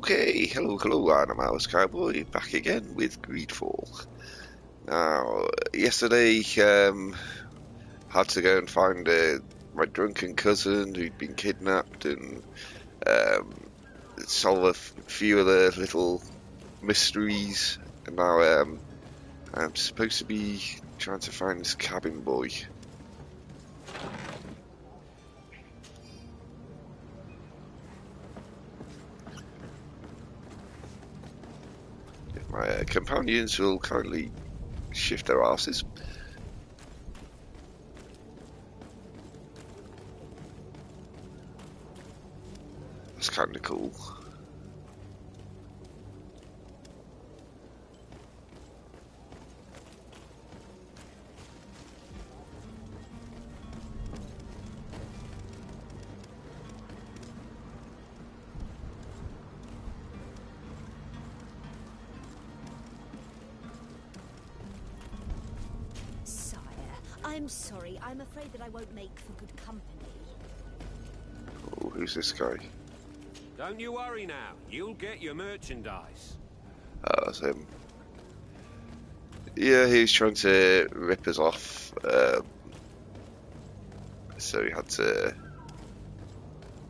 Okay, hello, I'm MildWestCowboy, back again with Greedfall. Now, yesterday, had to go and find my drunken cousin who'd been kidnapped and um, solve a few of the little mysteries. And now I'm supposed to be trying to find this cabin boy. If my companions will kindly shift their asses. That's kind of cool. I'm sorry, I'm afraid that I won't make for good company. Oh, who's this guy? Don't you worry now, you'll get your merchandise. Oh, that's him. Yeah, he was trying to rip us off, so we had to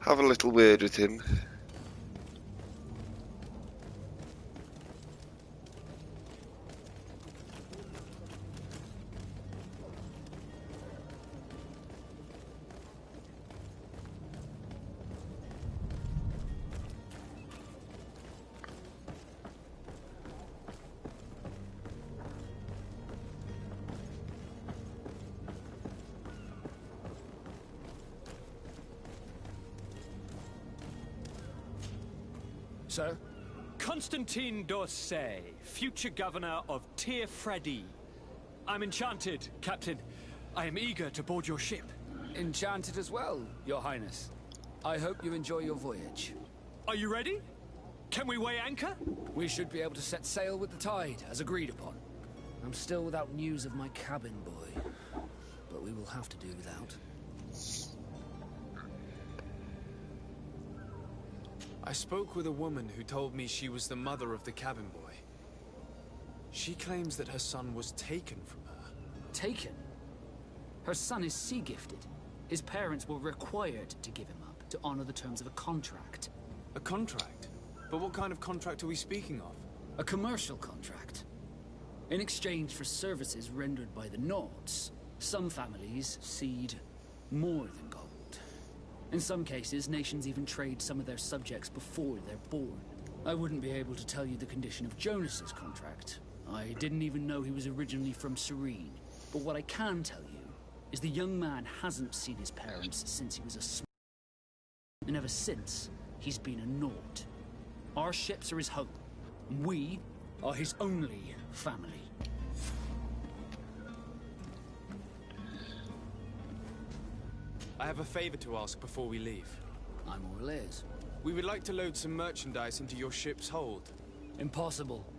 have a little word with him. Sir? Constantine d'Orsay, future governor of Tir Freddy. I'm enchanted, Captain. I am eager to board your ship. Enchanted as well, Your Highness. I hope you enjoy your voyage. Are you ready? Can we weigh anchor? We should be able to set sail with the tide, as agreed upon. I'm still without news of my cabin boy, but we will have to do without. I spoke with a woman who told me she was the mother of the cabin boy. She claims that her son was taken from her. Taken? Her son is sea-gifted. His parents were required to give him up to honor the terms of a contract. A contract? But what kind of contract are we speaking of? A commercial contract. In exchange for services rendered by the Nords, some families cede more than gold. In some cases, nations even trade some of their subjects before they're born. I wouldn't be able to tell you the condition of Jonas's contract. I didn't even know he was originally from Serene. But what I can tell you is the young man hasn't seen his parents since he was a small. And ever since, he's been a Nord. Our ships are his home. We are his only family. I have a favor to ask before we leave. I'm all ears. We would like to load some merchandise into your ship's hold. Impossible.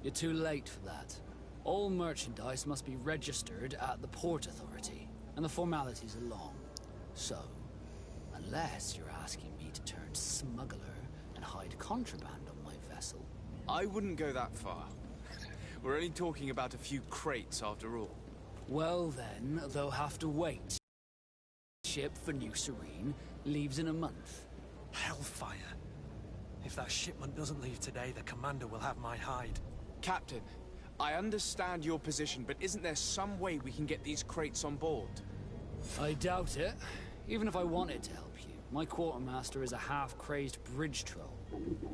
You're too late for that. All merchandise must be registered at the Port Authority, and the formalities are long. So, unless you're asking me to turn smuggler and hide contraband on my vessel. I wouldn't go that far. We're only talking about a few crates after all. Well then, they'll have to wait. Ship for New Serene leaves in a month. Hellfire. If that shipment doesn't leave today, the commander will have my hide. Captain, I understand your position, but isn't there some way we can get these crates on board? I doubt it. Even if I wanted to help you, my quartermaster is a half-crazed bridge troll.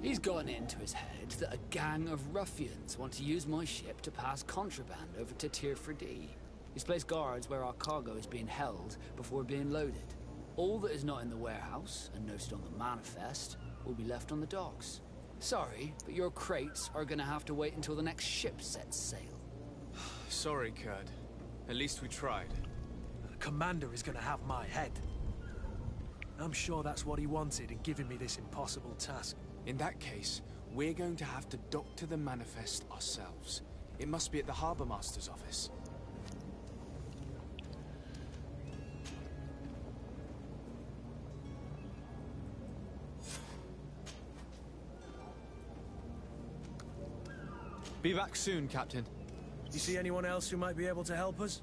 He's gotten it into his head that a gang of ruffians want to use my ship to pass contraband over to Tir Freddy. He's placed guards where our cargo is being held before being loaded. All that is not in the warehouse, and noted on the manifest, will be left on the docks. Sorry, but your crates are gonna have to wait until the next ship sets sail. Sorry, Kurd. At least we tried. The commander is gonna have my head. I'm sure that's what he wanted in giving me this impossible task. In that case, we're going to have to doctor the manifest ourselves. It must be at the Harbour Master's office. Be back soon, Captain. You see anyone else who might be able to help us?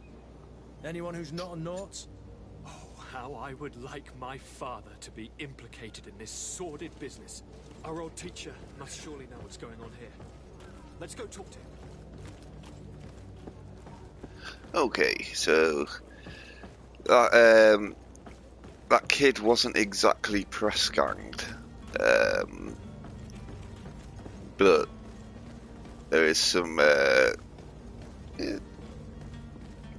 Anyone who's not a Naut? Oh, how I would like my father to be implicated in this sordid business. Our old teacher must surely know what's going on here. Let's go talk to him. Okay, so that that kid wasn't exactly press ganged, but there is some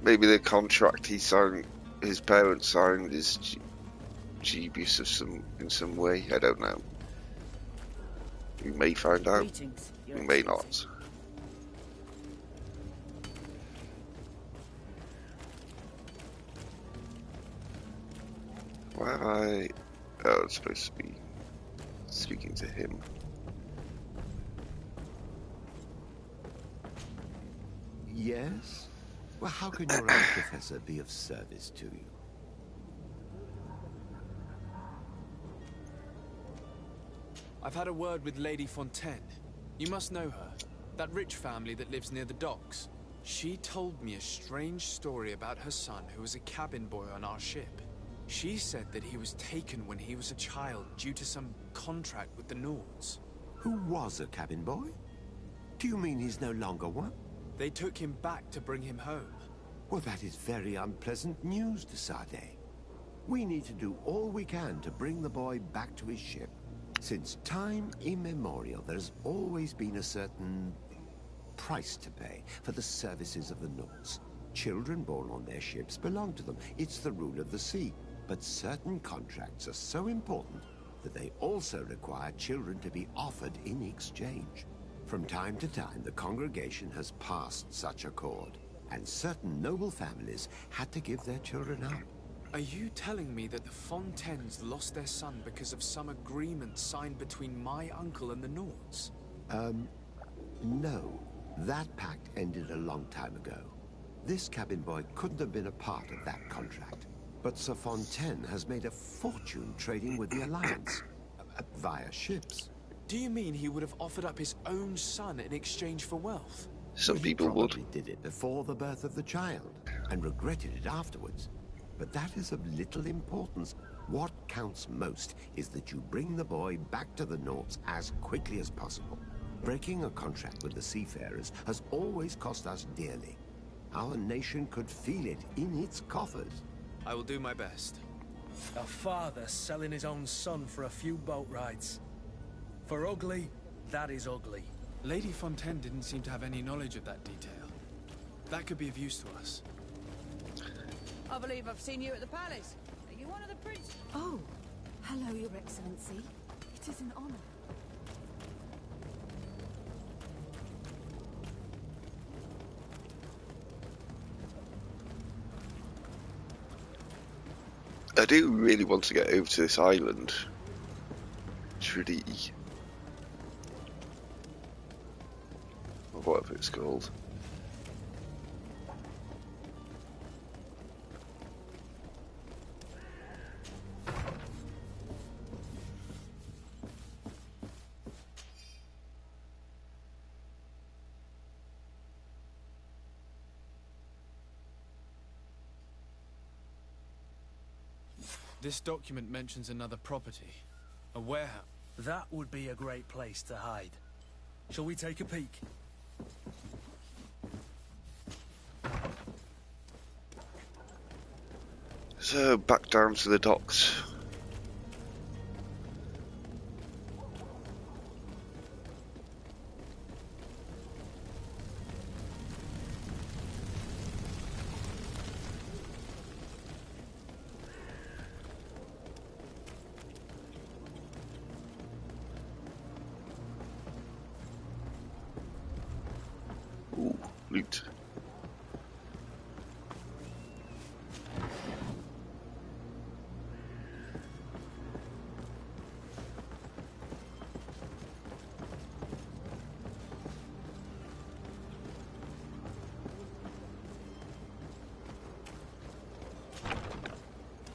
maybe the contract he signed, his parents signed, is dubious in some way. I don't know. We may find out. Greetings, Your We may Excellency. not. Why am I? Oh, it's supposed to be speaking to him. Yes? Well, how can your old professor be of service to you? I've had a word with Lady Fontaine. You must know her. That rich family that lives near the docks. She told me a strange story about her son who was a cabin boy on our ship. She said that he was taken when he was a child due to some contract with the Nords. Who was a cabin boy? Do you mean he's no longer one? They took him back to bring him home. Well, that is very unpleasant news, de Sade. We need to do all we can to bring the boy back to his ship. Since time immemorial, there's always been a certain price to pay for the services of the Nords. Children born on their ships belong to them. It's the rule of the sea. But certain contracts are so important that they also require children to be offered in exchange. From time to time, the congregation has passed such accord, and certain noble families had to give their children up. Are you telling me that the Fontaines lost their son because of some agreement signed between my uncle and the Nords? No. That pact ended a long time ago. This cabin boy couldn't have been a part of that contract. But Sir Fontaine has made a fortune trading with the Alliance, via ships. Do you mean he would have offered up his own son in exchange for wealth? Some He people would. probably did it before the birth of the child, and regretted it afterwards. But that is of little importance. What counts most is that you bring the boy back to the Nords as quickly as possible. Breaking a contract with the seafarers has always cost us dearly. Our nation could feel it in its coffers. I will do my best. A father selling his own son for a few boat rides. For ugly, that is ugly. Lady Fontaine didn't seem to have any knowledge of that detail. That could be of use to us. I believe I've seen you at the palace. Are you one of the princes? Oh, hello, Your Excellency. It is an honor. I do really want to get over to this island. Trudy. Or whatever it's called. This document mentions another property. A warehouse. That would be a great place to hide. Shall we take a peek? So, back down to the docks. Ooh, loot.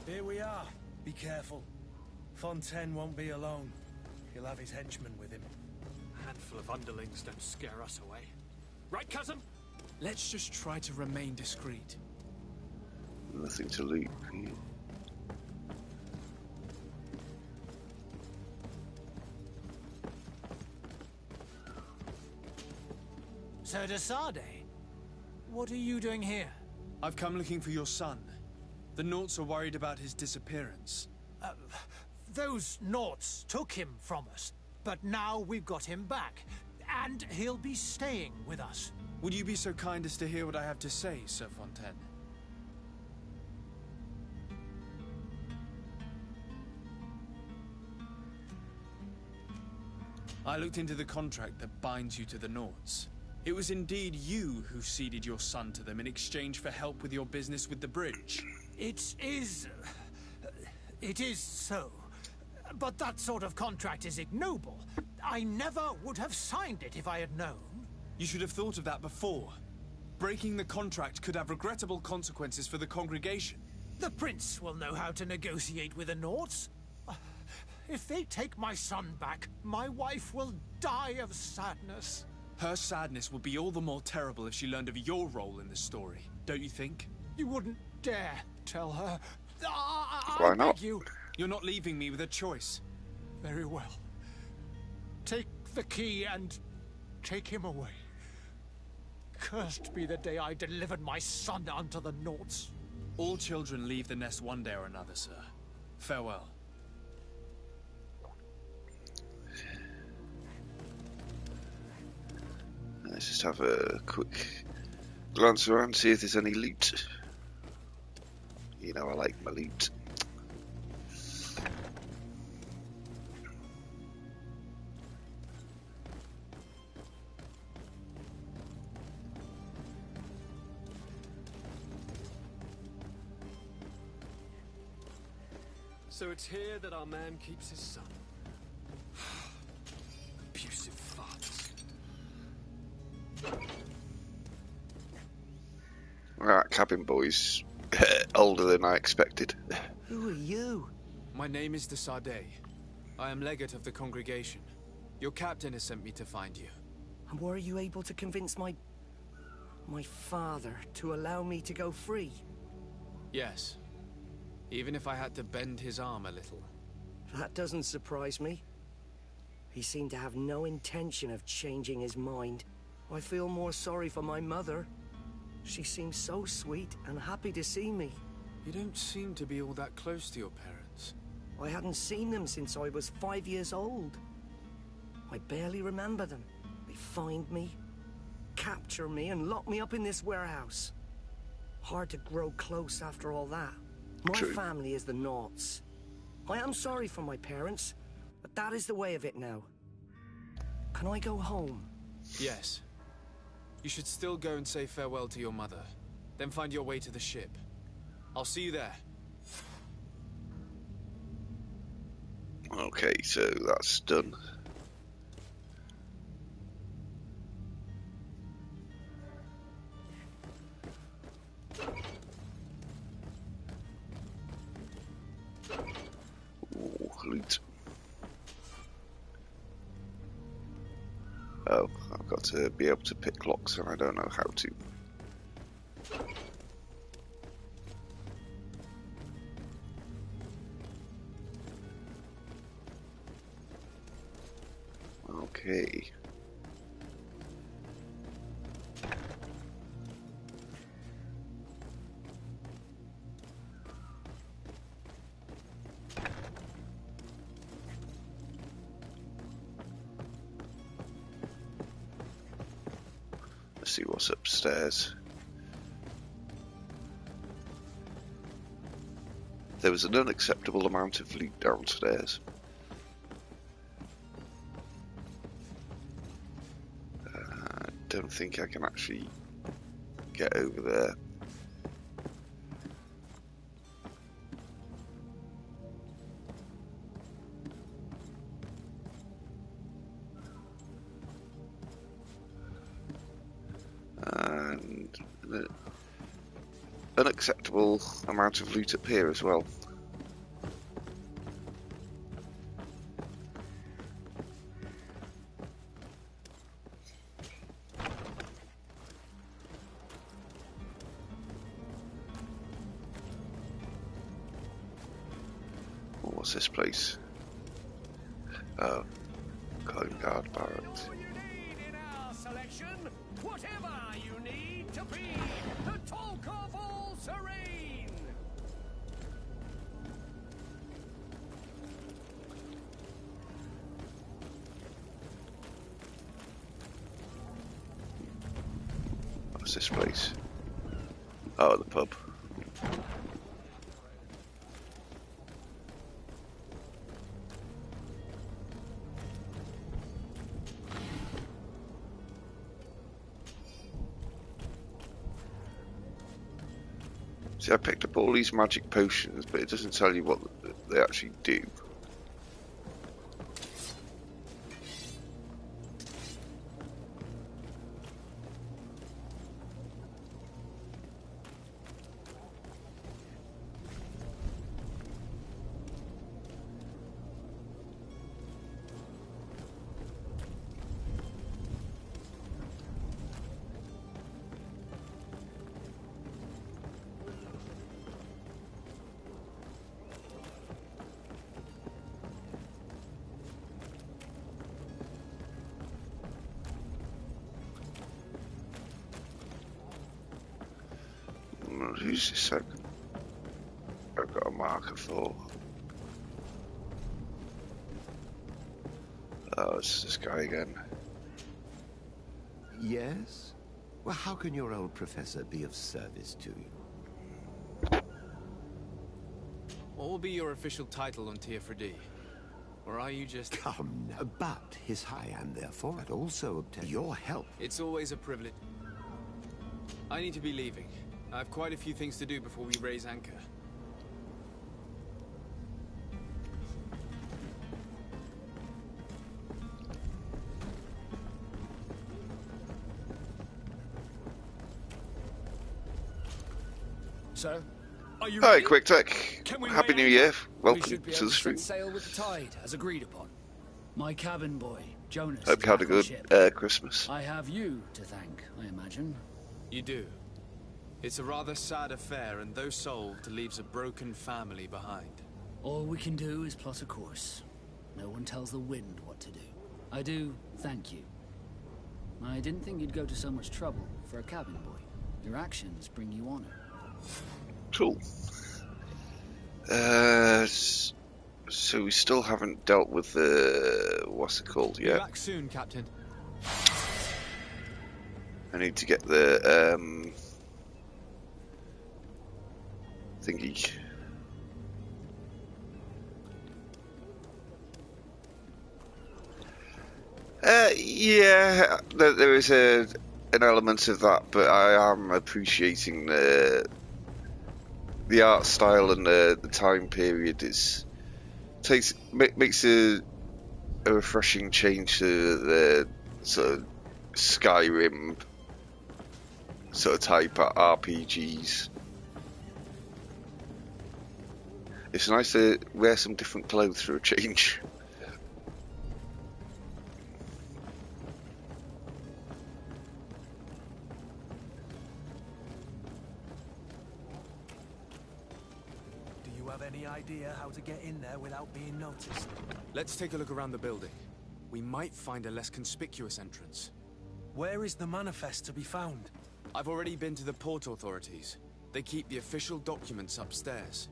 Here we are. Be careful. Fontaine won't be alone. He'll have his henchmen with him. A handful of underlings don't scare us away. Right, cousin? Let's just try to remain discreet. Nothing to loot. Sir de Sade, what are you doing here? I've come looking for your son. The Naughts are worried about his disappearance. Those Naughts took him from us, but now we've got him back, and he'll be staying with us. Would you be so kind as to hear what I have to say, Sir Fontaine? I looked into the contract that binds you to the Naughts. It was indeed you who ceded your son to them in exchange for help with your business with the bridge. It is so. But that sort of contract is ignoble. I never would have signed it if I had known. You should have thought of that before. Breaking the contract could have regrettable consequences for the congregation. The prince will know how to negotiate with the Naughts. If they take my son back, my wife will die of sadness. Her sadness would be all the more terrible if she learned of your role in the story, don't you think? You wouldn't dare tell her. Why not? I beg you. You're not leaving me with a choice. Very well. Take the key and take him away. Cursed be the day I delivered my son unto the Naughts. All children leave the nest one day or another, sir. Farewell. Let's just have a quick glance around, see if there's any loot. You know I like my loot. So it's here that our man keeps his son. Abusive fathers. Right, cabin boy's older than I expected. Who are you? My name is de Sade. I am legate of the congregation. Your captain has sent me to find you. And were you able to convince my father to allow me to go free? Yes. Even if I had to bend his arm a little. That doesn't surprise me. He seemed to have no intention of changing his mind. I feel more sorry for my mother. She seems so sweet and happy to see me. You don't seem to be all that close to your parents. I hadn't seen them since I was 5 years old. I barely remember them. They find me, capture me, and lock me up in this warehouse. Hard to grow close after all that. My True. family is the Naughts. I am sorry for my parents, but that is the way of it now. Can I go home? Yes. You should still go and say farewell to your mother. Then find your way to the ship. I'll see you there. Okay, so that's done. Ooh, loot. Oh, I've got to be able to pick locks and I don't know how to. Okay. Let's see what's upstairs. There was an unacceptable amount of loot downstairs. Don't think I can actually get over there. And an unacceptable amount of loot up here as well. What's this place? Oh, Coin Guard Barracks. Whatever you need to be the talk of all Serene. What's this place? Oh, the pub. See, I picked up all these magic potions, but it doesn't tell you what they actually do. Who's this? I've got a marker for. Oh, it's this guy again. Yes? Well, how can your old professor be of service to you? What will be your official title on Tier 4D? Or are you just... Come now. But His High and therefore I'd also obtain your help. It's always a privilege. I need to be leaving. I have quite a few things to do before we raise anchor. Sir, are you Hi, ready? Quick Tech. Happy New Year. We Welcome should be to able the to stream. set sail with the tide, as agreed upon. My cabin boy, Jonas. Hope you had a back on good ship. Christmas. I have you to thank, I imagine. You do. It's a rather sad affair, and though solved, leaves a broken family behind. All we can do is plot a course. No one tells the wind what to do. I do thank you. I didn't think you'd go to so much trouble for a cabin boy. Your actions bring you honor. Cool. So we still haven't dealt with the... what's it called Be yet? back soon, Captain. I need to get the thingy. Yeah, there is an element of that, but I am appreciating the art style and the time period. Makes a refreshing change to the sort of Skyrim sort of type RPGs. It's nice to wear some different clothes for a change. Do you have any idea how to get in there without being noticed? Let's take a look around the building. We might find a less conspicuous entrance. Where is the manifest to be found? I've already been to the port authorities. They keep the official documents upstairs.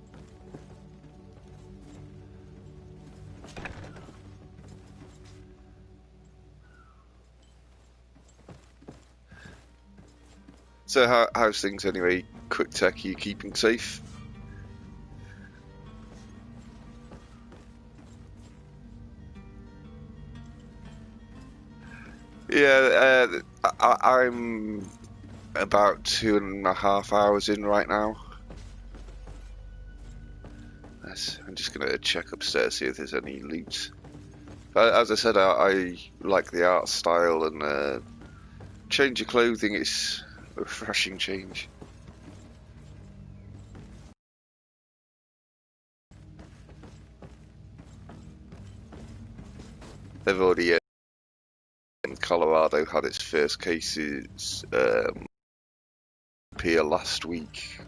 So how's things anyway? Quick Tech, you keeping safe? Yeah, I'm about 2.5 hours in right now. I'm just gonna check upstairs, see if there's any loot. As I said, I like the art style, and change of clothing is a refreshing change. They've already in Colorado had its first cases appear last week.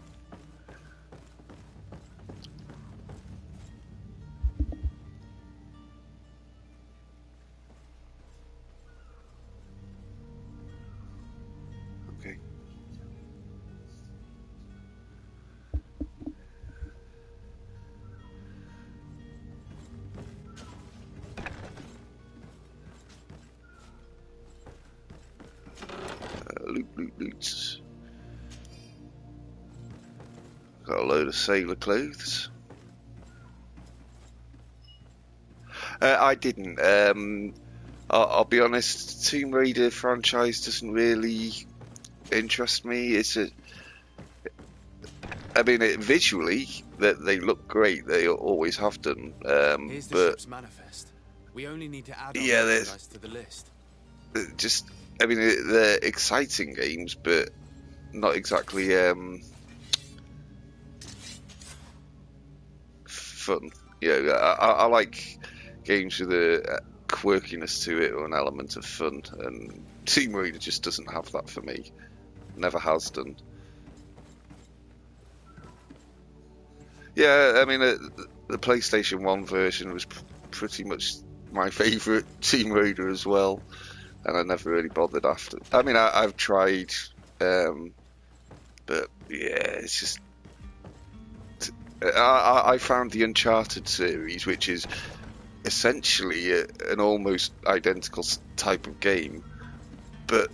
Loot. Got a load of sailor clothes. I didn't. I'll be honest. Tomb Raider franchise doesn't really interest me. Visually, that they look great. They always have done. Here's the But ship's manifest. We only need to add our yeah, merchandise to the list. They're exciting games, but not exactly fun. I like games with a quirkiness to it or an element of fun, and Tomb Raider just doesn't have that for me. Never has done. Yeah, the PlayStation 1 version was pretty much my favourite Tomb Raider as well, and I never really bothered after. I've tried, but yeah, it's just. I found the Uncharted series, which is essentially an almost identical type of game, but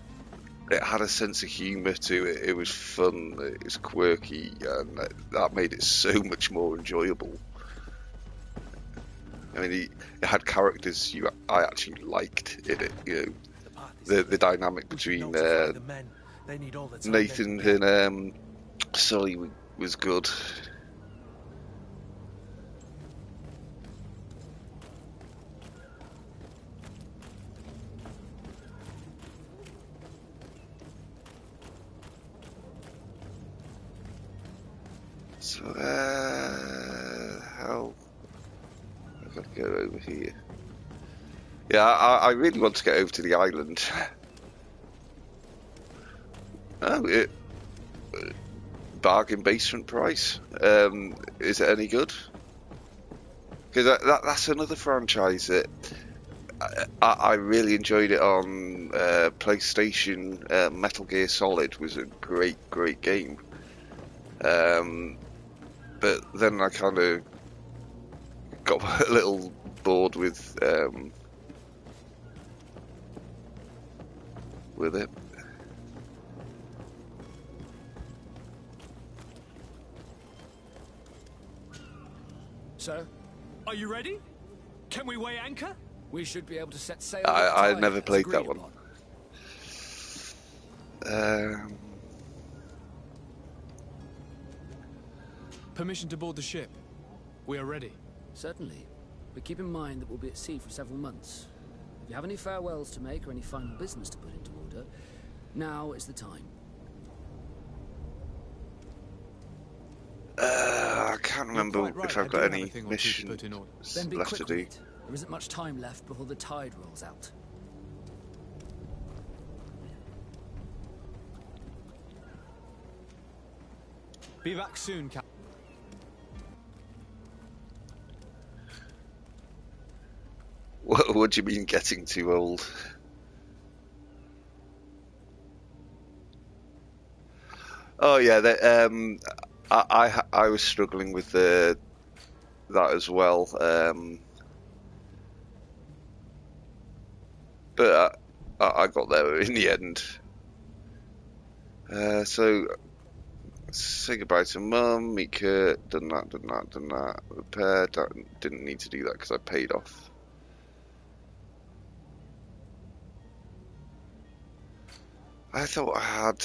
it had a sense of humour to it. It was fun, it was quirky, and that made it so much more enjoyable. It had characters I actually liked in it. The dynamic between Nathan and Sully was good. So, how I've got to go over here. Yeah, I really want to get over to the island. Oh, bargain basement price. Is it any good? Because that's another franchise that I really enjoyed it on PlayStation. Metal Gear Solid was a great game. But then I kind of got a little bored with it. So, are you ready? Can we weigh anchor? We should be able to set sail. I never played that one. Permission to board the ship. We are ready. Certainly. But keep in mind that we'll be at sea for several months. If you have any farewells to make or any final business to put into order, now is the time. I can't remember right. if I've got any missions left to do. There isn't much time left before the tide rolls out. Be back soon, Captain. What do you mean getting too old? Oh yeah, I was struggling with that as well, but I got there in the end. So say goodbye to Mum, meet Kurt, done that. Repair, didn't need to do that because I paid off. I thought I had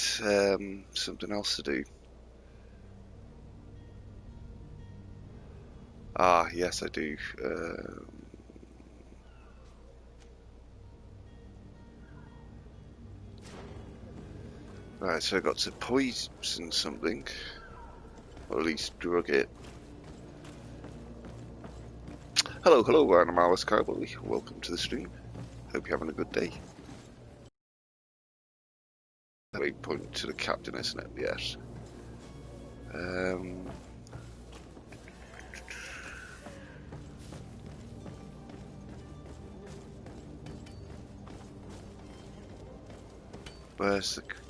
something else to do. Ah, yes, I do. Right, so I got to poison something, or at least drug it. Hello, I'm MildWestCowboy. Welcome to the stream. Hope you're having a good day. Wait, point to the captain, isn't it? Yes.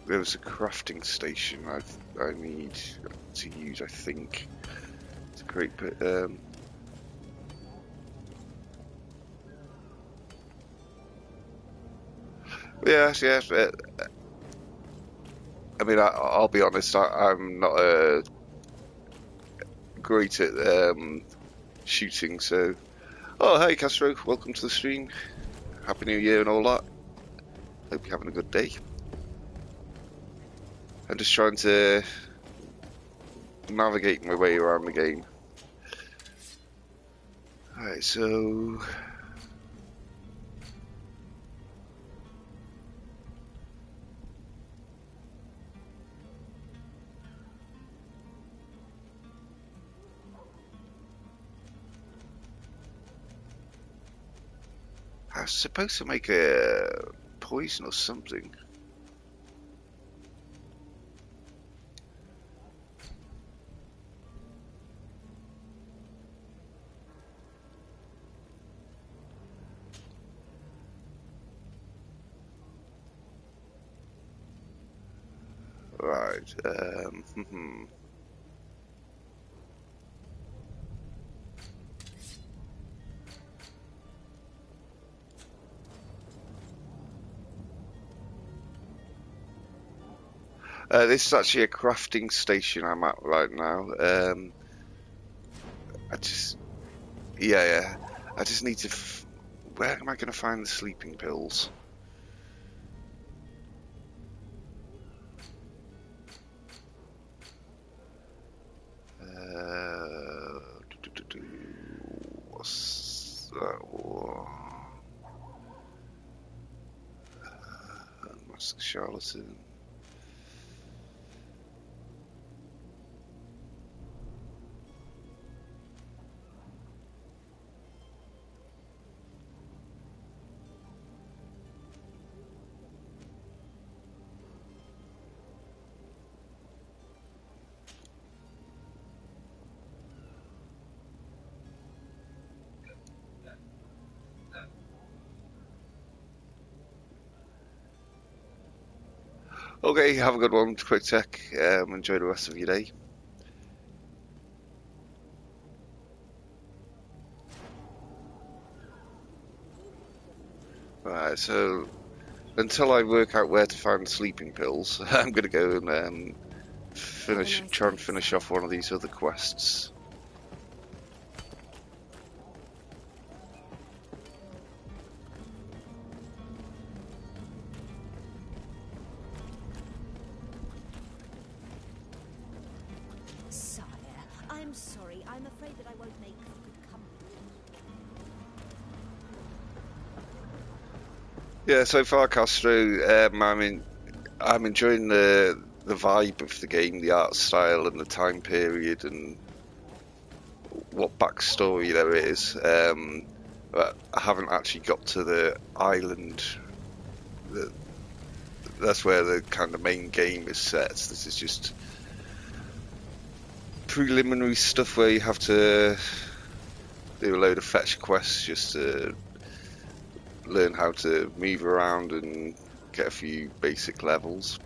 There was a crafting station I need to use, I think. It's a great bit. Yes. I mean, I'll be honest. I'm not great at shooting, so. Oh, hey Castro, welcome to the stream. Happy New Year and all that. Hope you're having a good day. I'm just trying to navigate my way around the game. Alright, so... I was supposed to make a poison or something. Right, this is actually a crafting station I'm at right now. I just... Yeah. I just need to... Where am I going to find the sleeping pills? What's that one? Mask Charlatan. Okay, have a good one, Quick Tech. Enjoy the rest of your day. Right, so until I work out where to find the sleeping pills, I'm gonna go and try and finish off one of these other quests. Sire, I'm sorry. I'm afraid that I won't make good company. Yeah, so far, Castro, I'm enjoying the vibe of the game, the art style, and the time period, and what backstory there is. But I haven't actually got to the island. That's where the kind of main game is set. This is just preliminary stuff where you have to do a load of fetch quests just to learn how to move around and get a few basic levels.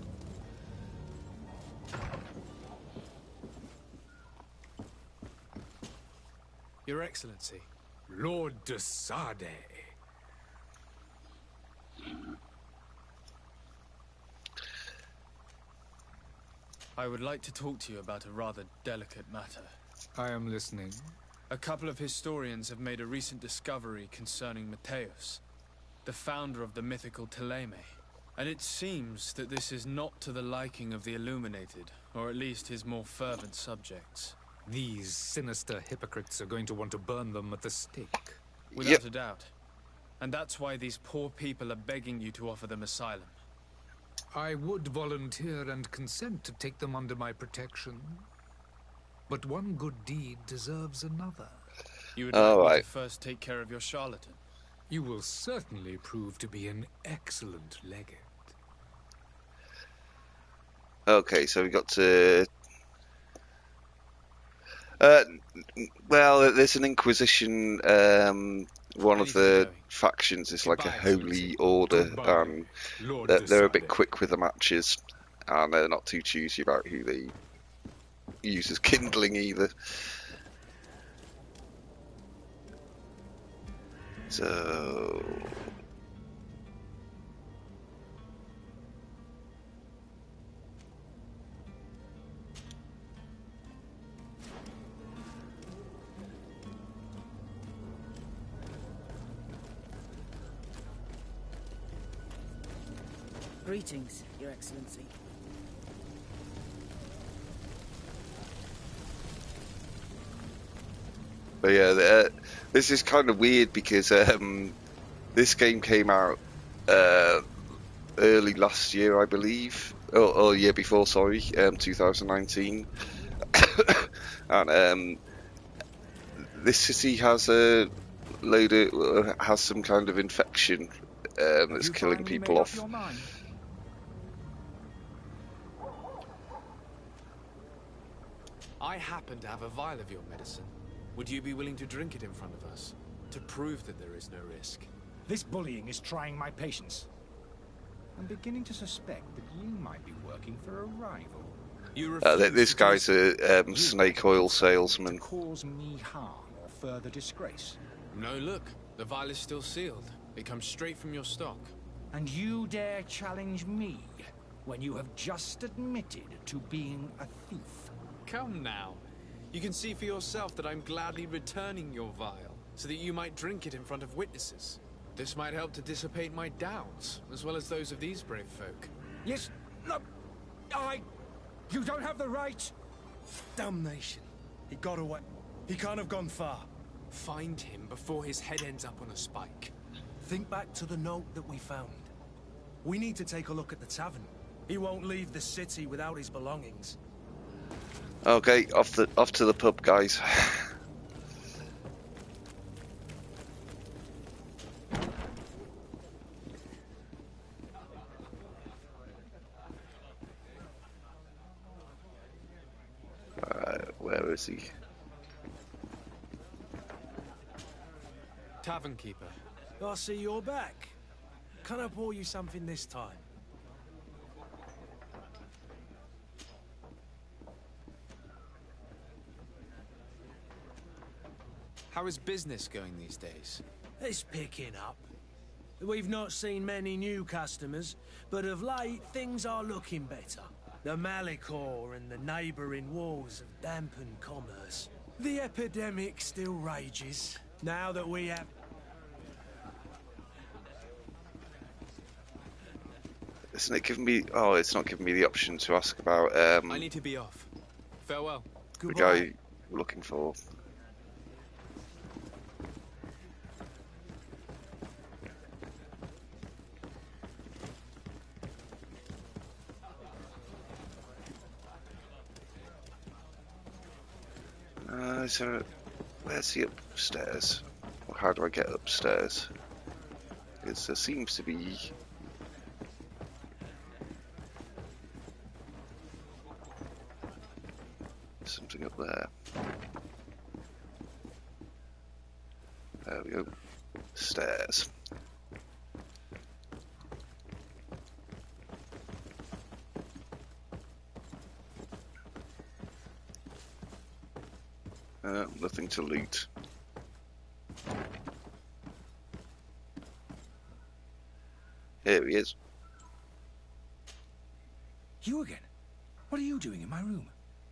Your Excellency. Lord de Sade. I would like to talk to you about a rather delicate matter. I am listening. A couple of historians have made a recent discovery concerning Mateus, the founder of the mythical Teleme. And it seems that this is not to the liking of the Illuminated, or at least his more fervent subjects. These sinister hypocrites are going to want to burn them at the stake. Without a doubt. And that's why these poor people are begging you to offer them asylum. I would volunteer and consent to take them under my protection. But one good deed deserves another. You would like me to first take care of your charlatan? You will certainly prove to be an excellent legate. Okay, so we got to... well, there's an Inquisition, one of the factions is like a holy order, and they're a bit quick with the matches, and they're not too choosy about who they use as kindling either. So... Greetings, Your Excellency. But yeah, this is kind of weird because this game came out early last year, I believe, or year before, sorry, 2019, and this city has a has some kind of infection that's killing people off. I happen to have a vial of your medicine. Would you be willing to drink it in front of us, to prove that there is no risk? This bullying is trying my patience. I'm beginning to suspect that you might be working for a rival. This guy's a snake oil salesman. To cause me harm or further disgrace. No, look. The vial is still sealed. It comes straight from your stock. And you dare challenge me when you have just admitted to being a thief? Come now. You can see for yourself that I'm gladly returning your vial, so that you might drink it in front of witnesses. This might help to dissipate my doubts, as well as those of these brave folk. Yes, no, you don't have the right. Damnation. He got away. He can't have gone far. Find him before his head ends up on a spike. Think back to the note that we found. We need to take a look at the tavern. He won't leave the city without his belongings. Okay, off to the pub, guys. Where is he? Tavern keeper. I see you're back. Can I pour you something this time? How is business going these days? It's picking up. We've not seen many new customers, but of late things are looking better. The Malicor and the neighbouring wars have dampened commerce. The epidemic still rages, now that we have... Isn't it giving me... Oh, it's not giving me the option to ask about I need to be off. Farewell. The guy we're looking for. Where's he upstairs? Or how do I get upstairs? Because there seems to be... something up there. There we go. Stairs. Nothing to loot. Here he is. You again? What are you doing in my room?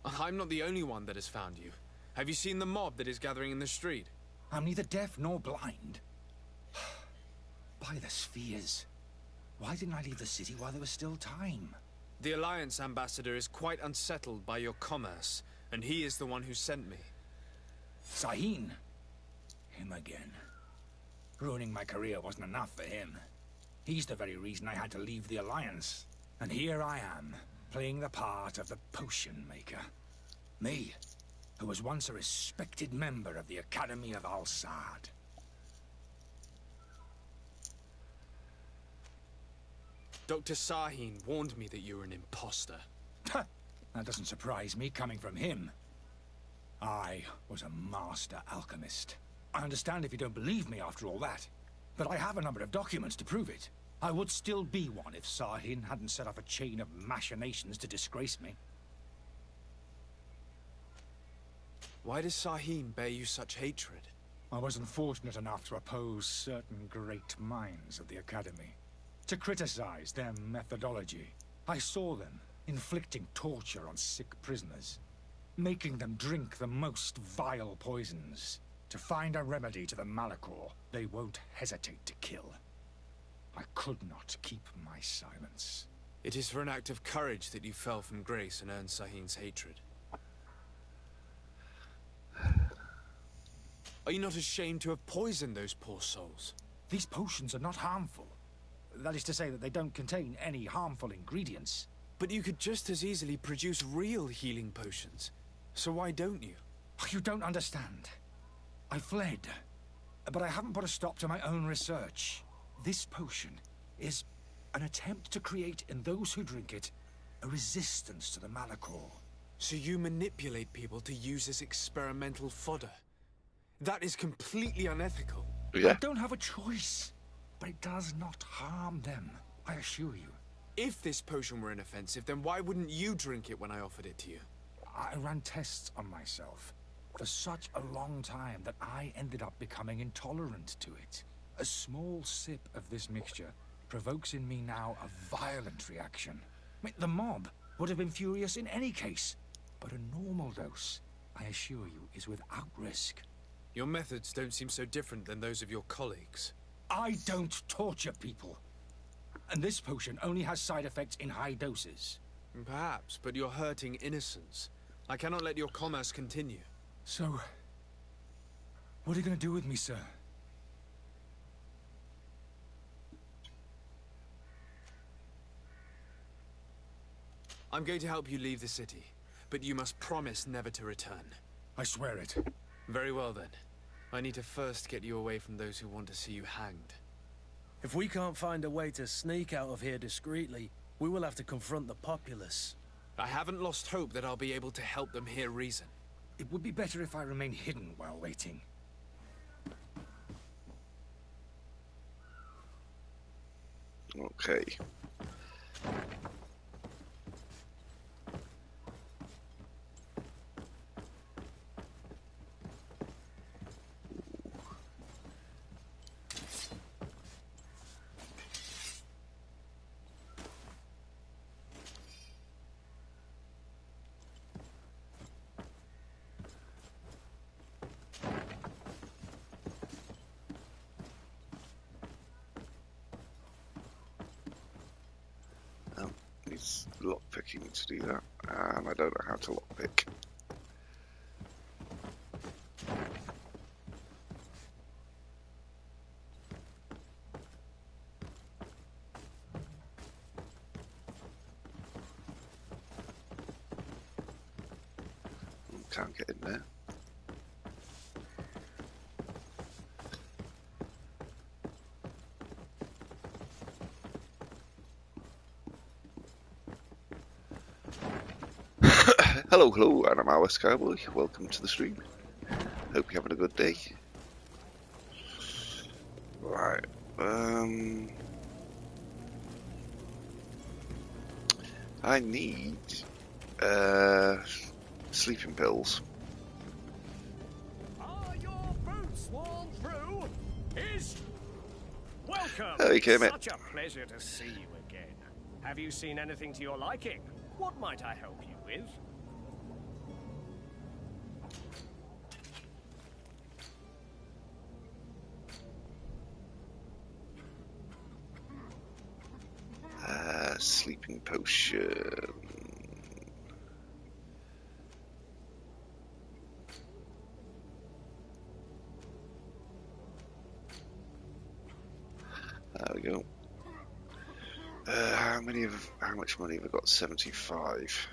I'm not the only one that has found you. Have you seen the mob that is gathering in the street? I'm neither deaf nor blind. By the spheres. Why didn't I leave the city while there was still time? The Alliance ambassador is quite unsettled by your commerce, and he is the one who sent me. Sahin? Him again. Ruining my career wasn't enough for him. He's the very reason I had to leave the Alliance. And here I am, playing the part of the potion maker. Me, who was once a respected member of the Academy of Al-Saad. Dr. Sahin warned me that you were an imposter. That doesn't surprise me, coming from him. I was a master alchemist. I understand if you don't believe me after all that, but I have a number of documents to prove it. I would still be one if Sahin hadn't set off a chain of machinations to disgrace me. Why does Sahin bear you such hatred? I wasn't fortunate enough to oppose certain great minds of the Academy, to criticize their methodology. I saw them inflicting torture on sick prisoners, making them drink the most vile poisons. To find a remedy to the Malicor, they won't hesitate to kill. I could not keep my silence. It is for an act of courage that you fell from grace and earned Sahin's hatred. Are you not ashamed to have poisoned those poor souls? These potions are not harmful. That is to say that they don't contain any harmful ingredients. But you could just as easily produce real healing potions. So why don't you? You don't understand. I fled, but I haven't put a stop to my own research. This potion is an attempt to create in those who drink it a resistance to the Malachor. So you manipulate people to use as experimental fodder? That is completely unethical. Yeah. I don't have a choice, but it does not harm them, I assure you. If this potion were inoffensive, then why wouldn't you drink it when I offered it to you? I ran tests on myself for such a long time that I ended up becoming intolerant to it. A small sip of this mixture provokes in me now a violent reaction. I mean, the mob would have been furious in any case, but a normal dose, I assure you, is without risk. Your methods don't seem so different than those of your colleagues. I don't torture people. And this potion only has side effects in high doses. Perhaps, but you're hurting innocents. I cannot let your commerce continue. So, what are you going to do with me, sir? I'm going to help you leave the city, but you must promise never to return. I swear it. Very well then. I need to first get you away from those who want to see you hanged. If we can't find a way to sneak out of here discreetly, we will have to confront the populace. I haven't lost hope that I'll be able to help them hear reason. It would be better if I remain hidden while waiting. Okay. It's lockpicking to do that, and I don't know how to lockpick. Can't get in there. Hello, and I'm MildWestCowboy. Welcome to the stream. Hope you're having a good day. Right, I need sleeping pills. Are your boots worn through? Welcome. Okay, mate. Such a pleasure to see you again. Have you seen anything to your liking? What might I help you with? Sleeping potion. There we go. How much money have I got? 75.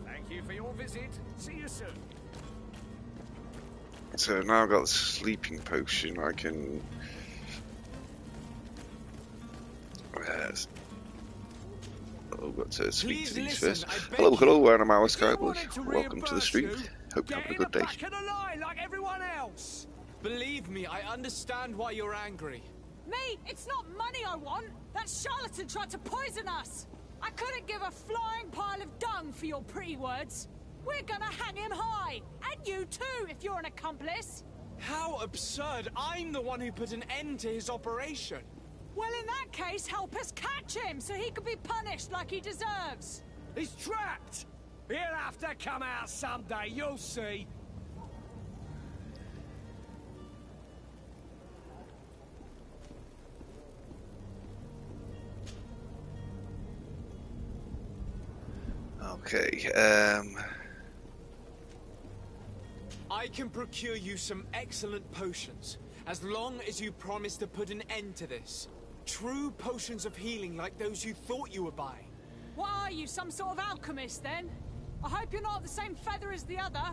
Thank you for your visit. See you soon. So now I've got the sleeping potion, I can... I've got to speak to these first. Hello, and I'm MildWestCowboy. Welcome to the stream. Hope you're having a good day. Back in the line like everyone else. Believe me, I understand why you're angry. Me? It's not money I want. That charlatan tried to poison us. I couldn't give a flying pile of dung for your pretty words. We're gonna hang him high. And you too, if you're an accomplice. How absurd! I'm the one who put an end to his operation. Well, in that case, help us catch him so he can be punished like he deserves. He's trapped. He'll have to come out someday, you'll see. Okay, I can procure you some excellent potions, as long as you promise to put an end to this. True potions of healing like those you thought you were buying. What are you, some sort of alchemist then? I hope you're not the same feather as the other.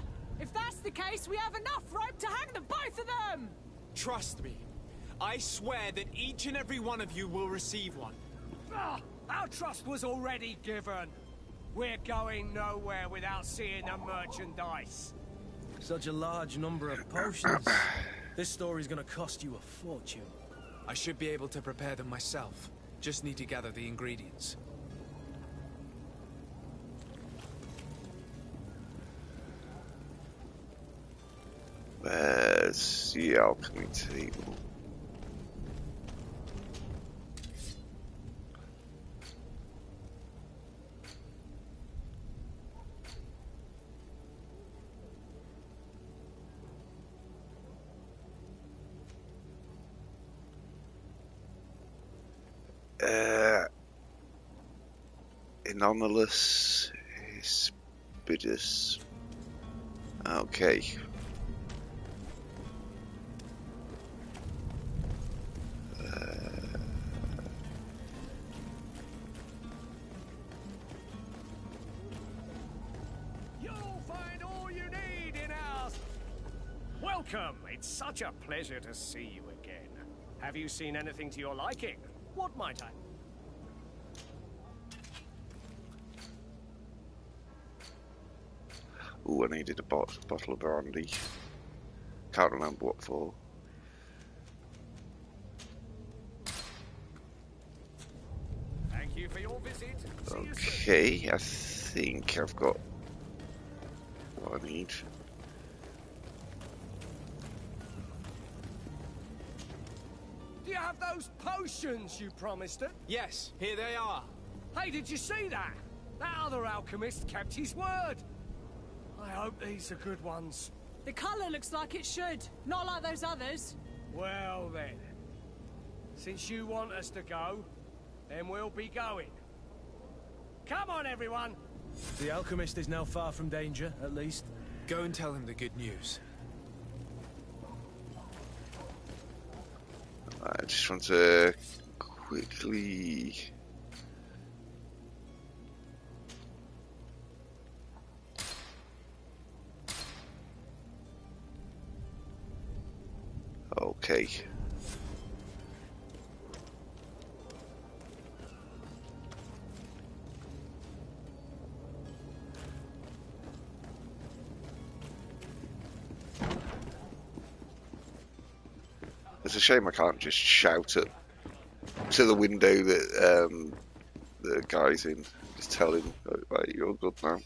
If that's the case, we have enough rope to hang the both of them! Trust me, I swear that each and every one of you will receive one. Our trust was already given. We're going nowhere without seeing the merchandise. Such a large number of potions. This story's gonna cost you a fortune. I should be able to prepare them myself. Just need to gather the ingredients. where's the alchemy table? Anomalous Hispidus. Okay. You'll find all you need in ours. Welcome. It's such a pleasure to see you again. Have you seen anything to your liking? What might I? Ooh, I needed a bottle of brandy. Can't remember what for. Thank you for your visit. See you soon. Okay, I think I've got what I need. Do you have those potions you promised it? Yes, here they are. Hey, did you see that? That other alchemist kept his word. I hope these are good ones. The colour looks like it should, not like those others. Well then, since you want us to go, then we'll be going. Come on, everyone! The alchemist is now far from danger, at least. Go and tell him the good news. I just want to quickly... Okay. It's a shame I can't just shout at to the window that the guy's in. Just tell him, right, you're good now.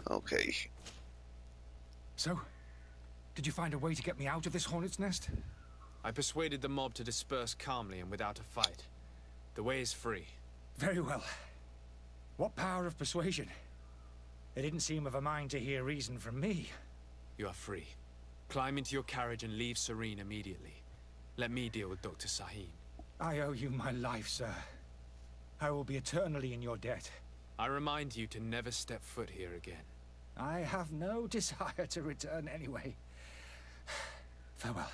Okay. So, did you find a way to get me out of this hornet's nest? I persuaded the mob to disperse calmly and without a fight. The way is free. Very well. What power of persuasion? They didn't seem of a mind to hear reason from me. You are free. Climb into your carriage and leave Serene immediately. Let me deal with Dr. Sahin. I owe you my life, sir. I will be eternally in your debt. I remind you to never step foot here again. I have no desire to return anyway. Farewell.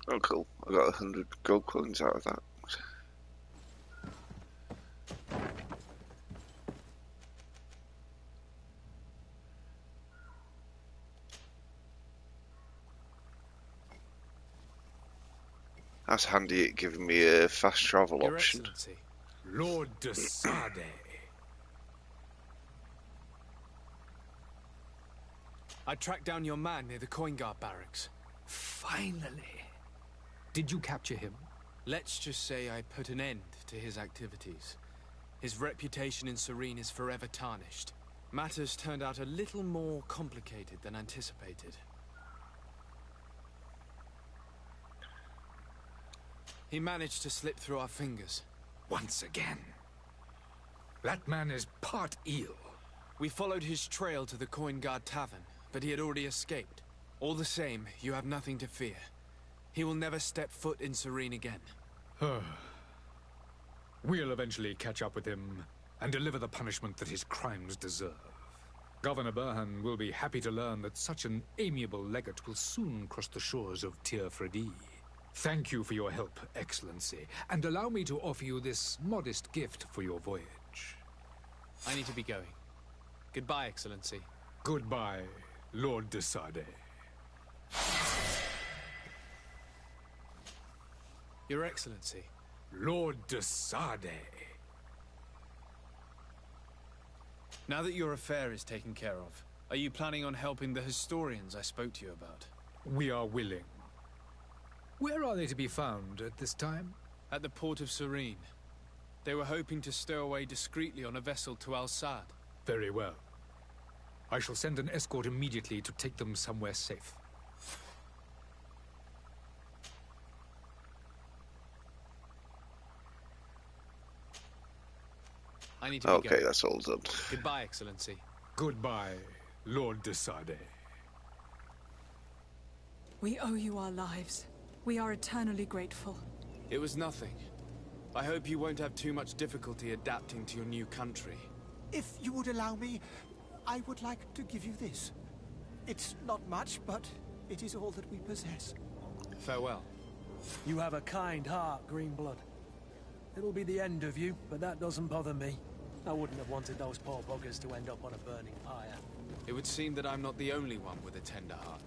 Oh, cool. I got 100 gold coins out of that. That's handy at giving me a fast travel Your option. Excellency, Lord de Sade. I tracked down your man near the coin guard barracks. Finally. Did you capture him? Let's just say I put an end to his activities. His reputation in Serene is forever tarnished. Matters turned out a little more complicated than anticipated. He managed to slip through our fingers. Once again. That man is part eel. We followed his trail to the Coin Guard Tavern, but he had already escaped. All the same, you have nothing to fear. He will never step foot in Serene again. We'll eventually catch up with him and deliver the punishment that his crimes deserve. Governor Burhan will be happy to learn that such an amiable legate will soon cross the shores of Tir Fredi. Thank you for your help, Excellency, and allow me to offer you this modest gift for your voyage. I need to be going. Goodbye, Excellency. Goodbye, Lord de Sade. Your Excellency. Lord de Sade. Now that your affair is taken care of, are you planning on helping the historians I spoke to you about? We are willing. Where are they to be found at this time? At the port of Serene. They were hoping to stow away discreetly on a vessel to Al-Sad. Very well. I shall send an escort immediately to take them somewhere safe. I need to be Okay, going. that's all done. Goodbye, Excellency. Goodbye, Lord de Sade. We owe you our lives. We are eternally grateful. It was nothing. I hope you won't have too much difficulty adapting to your new country. If you would allow me, I would like to give you this. It's not much, but it is all that we possess. Farewell. You have a kind heart, Greenblood. It'll be the end of you, but that doesn't bother me. I wouldn't have wanted those poor buggers to end up on a burning pyre. It would seem that I'm not the only one with a tender heart.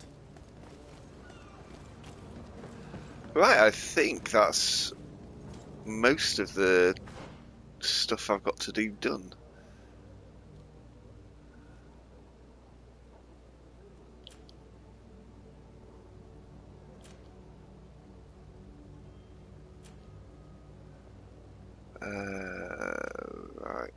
Right, I think that's most of the stuff I've got to do done. Right.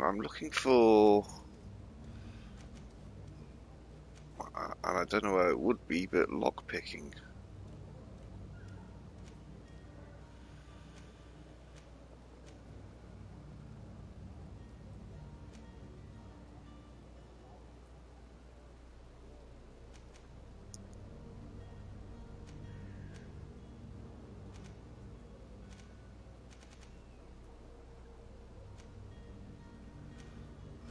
I'm looking for, and I don't know where it would be, but lockpicking.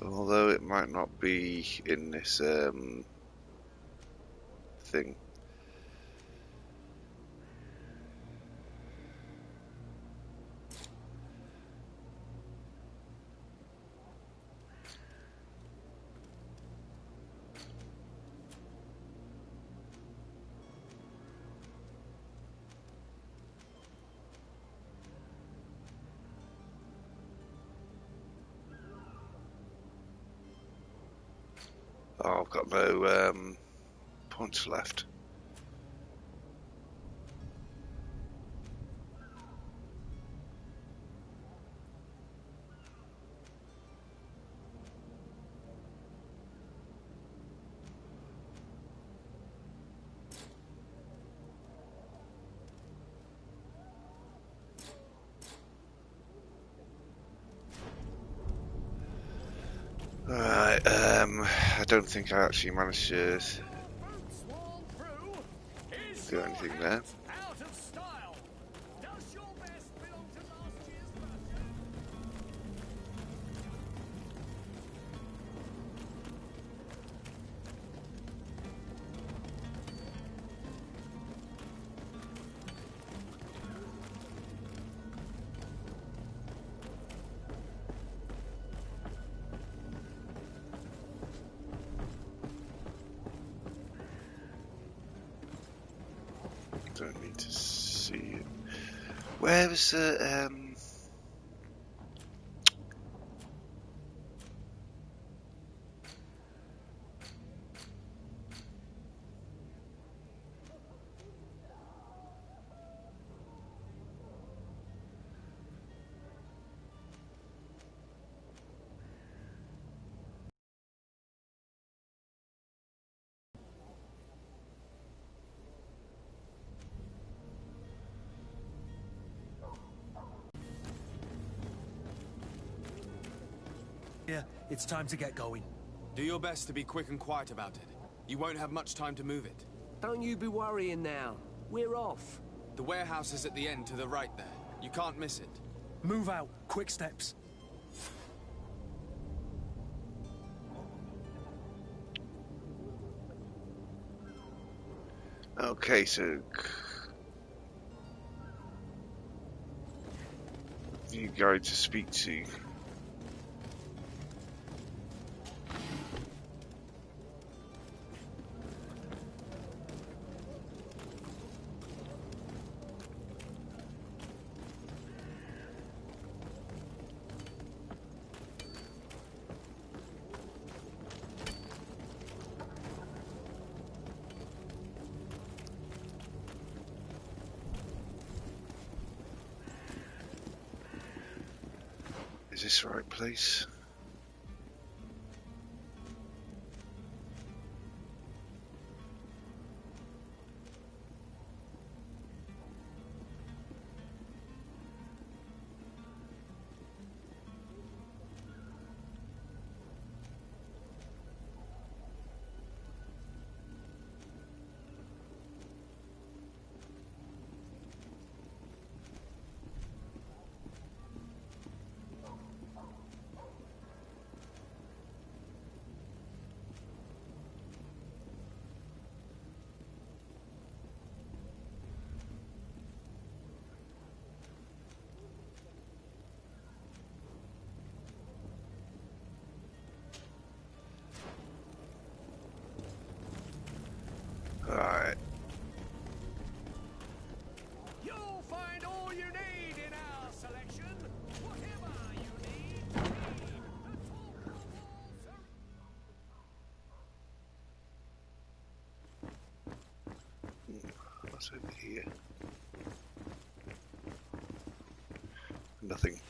Although it might not be in this thing. Oh, I've got no points left. Right, I don't think I actually managed to do anything there. don't need to see it. Where was the Yeah, it's time to get going. Do your best to be quick and quiet about it. You won't have much time to move it. Don't you be worrying now. We're off. The warehouse is at the end to the right there. You can't miss it. Move out. Quick steps. Okay, so you guy to speak to. Is this the right place? Alright. You'll find all you need in our selection. Whatever you need. What's over here? Nothing.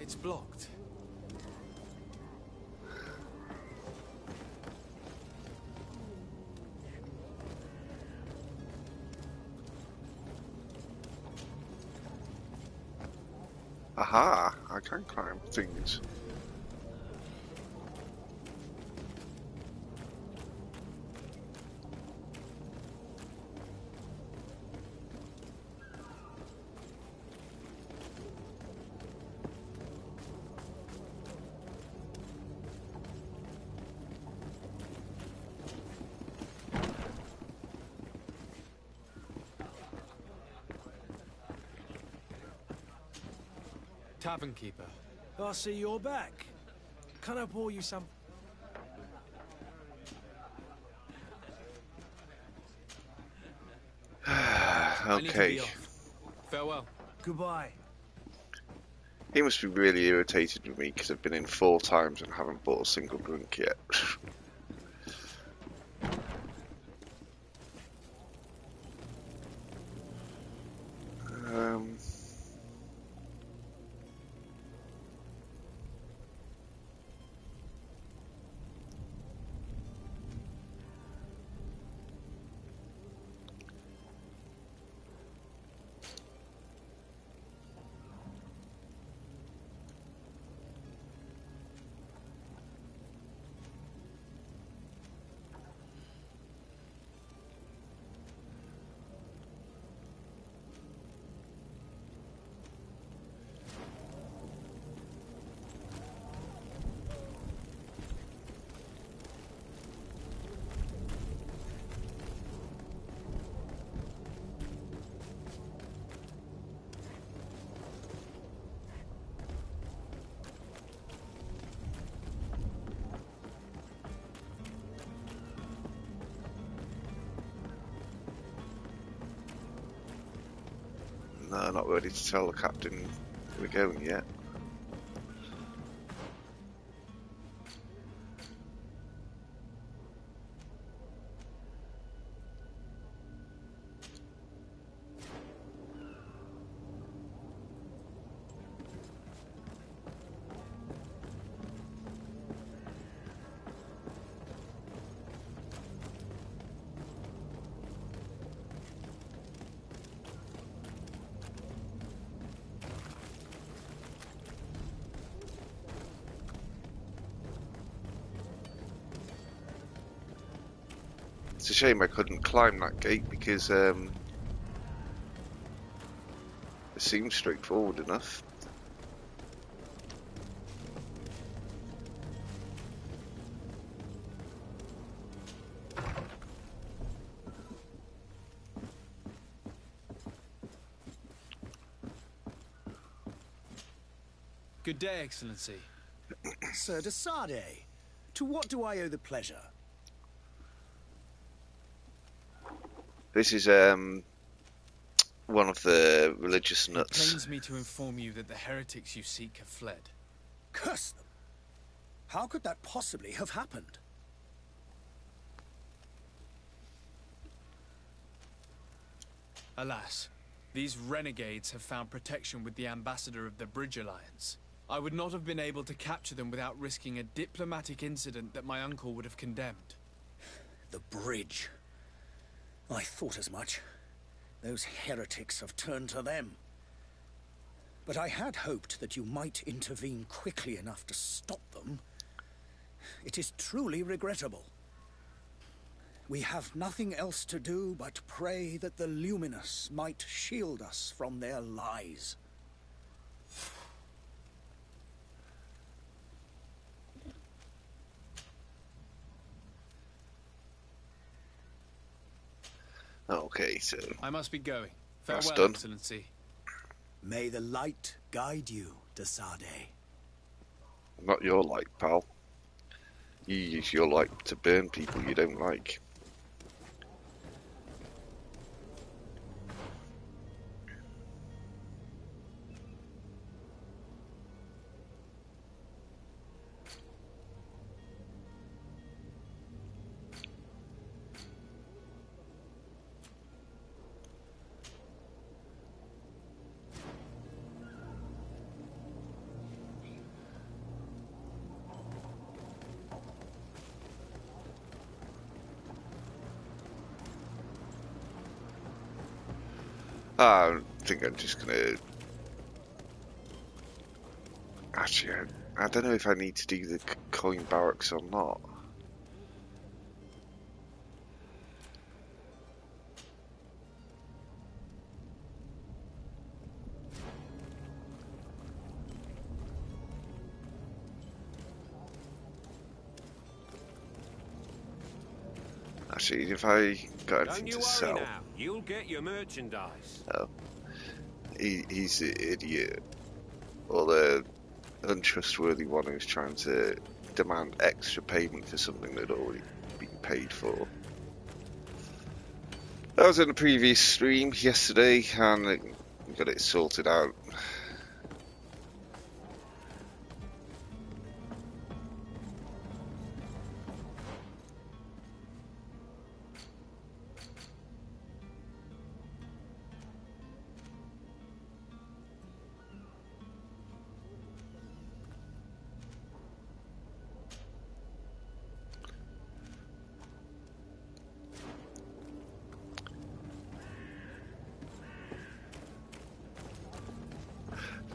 It's blocked. Aha! I can climb things. Tavern keeper. I see you're back. Can I pour you some? I need to Okay. be off. Farewell. Goodbye. He must be really irritated with me because I've been in 4 times and haven't bought a single drink yet. um, no, not ready to tell the captain we're going yet. It's a shame I couldn't climb that gate because it seems straightforward enough. Good day, Excellency. Sir de Sardet, to what do I owe the pleasure? This is one of the religious It nuts. pains me to inform you that the heretics you seek have fled. Curse them! How could that possibly have happened? Alas, these renegades have found protection with the ambassador of the Bridge Alliance. I would not have been able to capture them without risking a diplomatic incident that my uncle would have condemned. The bridge. I thought as much. Those heretics have turned to them. But I had hoped that you might intervene quickly enough to stop them. It is truly regrettable. We have nothing else to do but pray that the Luminous might shield us from their lies. Okay, so I must be going. That's Farewell, done. Excellency. May the light guide you, de Sardet. not your light, pal. You use your light to burn people you don't like. I think I'm just gonna... Actually, I don't know if I need to do the coin barracks or not. Actually, if I got Don't anything you to worry sell... now. You'll get your merchandise. Oh. He's an idiot. Or the untrustworthy one who's trying to demand extra payment for something that had already been paid for. I was in a previous stream yesterday and got it sorted out.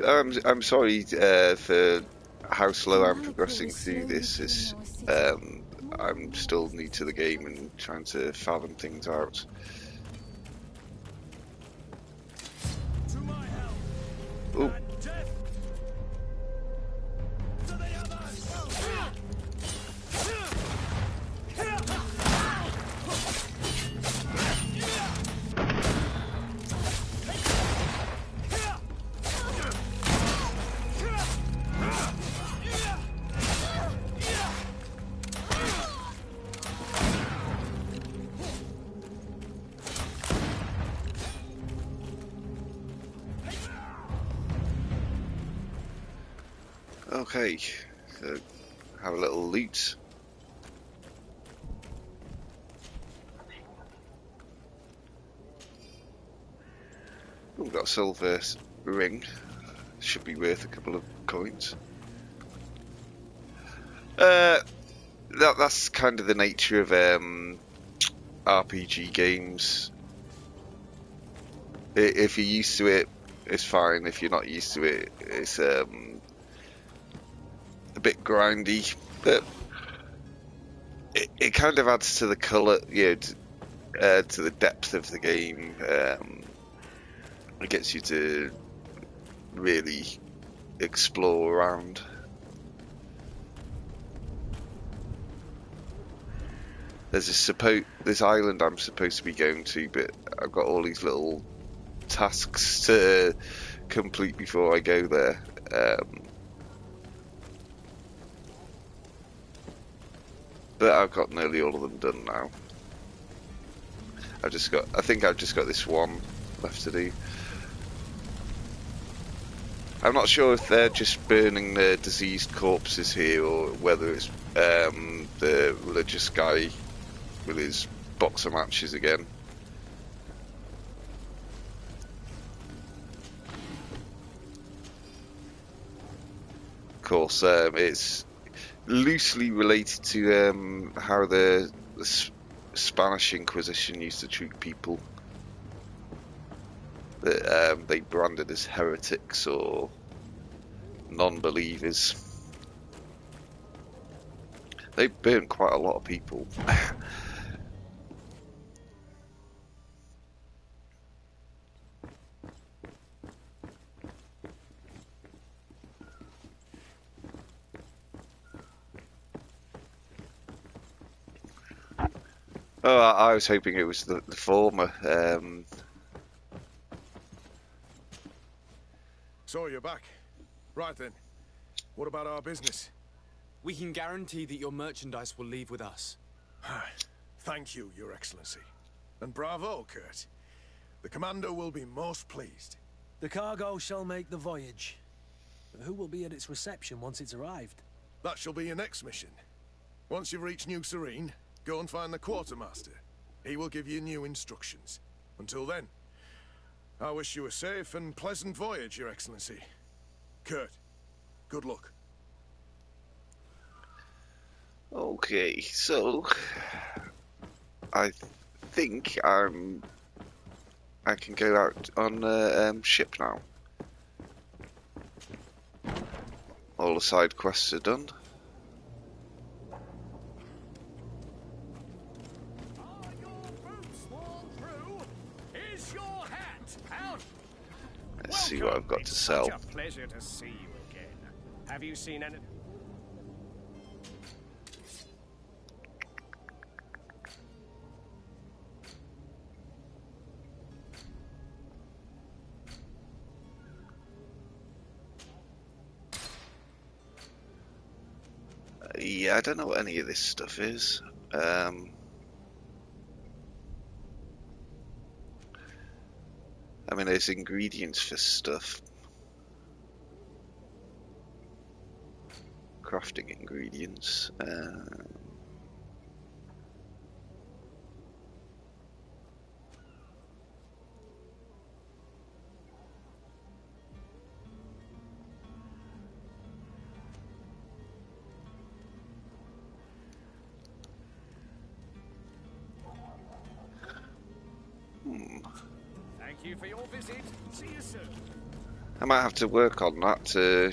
I'm sorry for how slow I'm progressing through this. I'm still new to the game and trying to fathom things out. Ooh. Okay, so have a little loot. We've got a silver ring. Should be worth a couple of coins. That's kind of the nature of RPG games. If you're used to it, it's fine. If you're not used to it, it's a bit grindy, but it kind of adds to the colour, to the depth of the game. It gets you to really explore around. There's this island I'm supposed to be going to, but I've got all these little tasks to complete before I go there. But I've got nearly all of them done now. I think I've just got this one left to do. I'm not sure if they're just burning the diseased corpses here, or whether it's the religious guy with his boxer matches again. Of course, it's loosely related to how the Spanish Inquisition used to treat people that they branded as heretics or non-believers. They burnt quite a lot of people. Oh, I was hoping it was the former. So you're back. Right then. What about our business? We can guarantee that your merchandise will leave with us. Thank you, Your Excellency. And bravo, Kurt. The Commander will be most pleased. The cargo shall make the voyage. But who will be at its reception once it's arrived? That shall be your next mission. Once you've reached New Serene, go and find the Quartermaster. He will give you new instructions. Until then, I wish you a safe and pleasant voyage, Your Excellency. Kurt, good luck. Okay, so I think I can go out on the ship now. All the side quests are done. Let's see what I've got to sell. Such a pleasure to see you again. Have you seen any? Yeah, I don't know what any of this stuff is. I mean, there's ingredients for stuff. Crafting ingredients. Thank you for your visit. See you soon. I might have to work on that to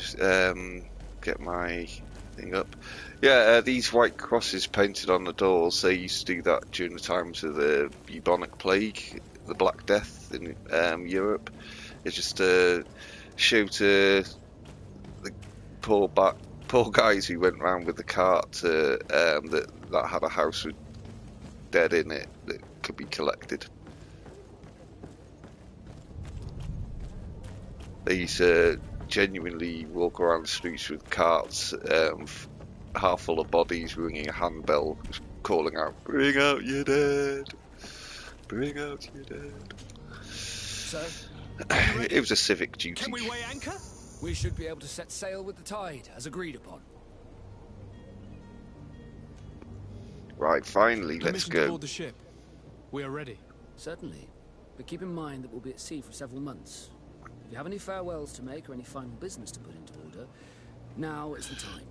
get my thing up. Yeah, these white crosses painted on the doors, they used to do that during the times of the bubonic plague, the Black Death in Europe. It's just a show to the poor guys who went around with the cart that had a house with dead in it that could be collected. They used to genuinely walk around the streets with carts half full of bodies, ringing a handbell, calling out, "Bring out your dead! Bring out your dead!" So, it was a civic duty. can we weigh anchor? We should be able to set sail with the tide, as agreed upon. Right, finally, let's Permission go. to board the ship. We are ready. Certainly. But keep in mind that we'll be at sea for several months. If you have any farewells to make or any final business to put into order, now is the time.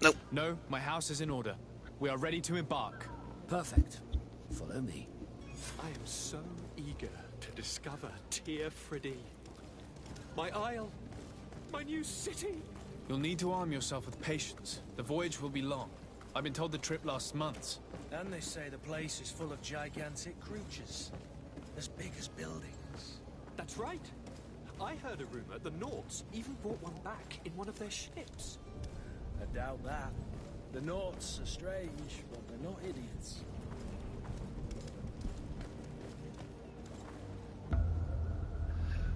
Nope. No, my house is in order. We are ready to embark. Perfect. Follow me. I am so eager to discover Tir Freddy. My isle, my new city. You'll need to arm yourself with patience. The voyage will be long. I've been told the trip lasts months. And they say the place is full of gigantic creatures, as big as buildings. That's right. I heard a rumor the Nauts even brought one back in one of their ships. I doubt that. The Nauts are strange, but they're not idiots.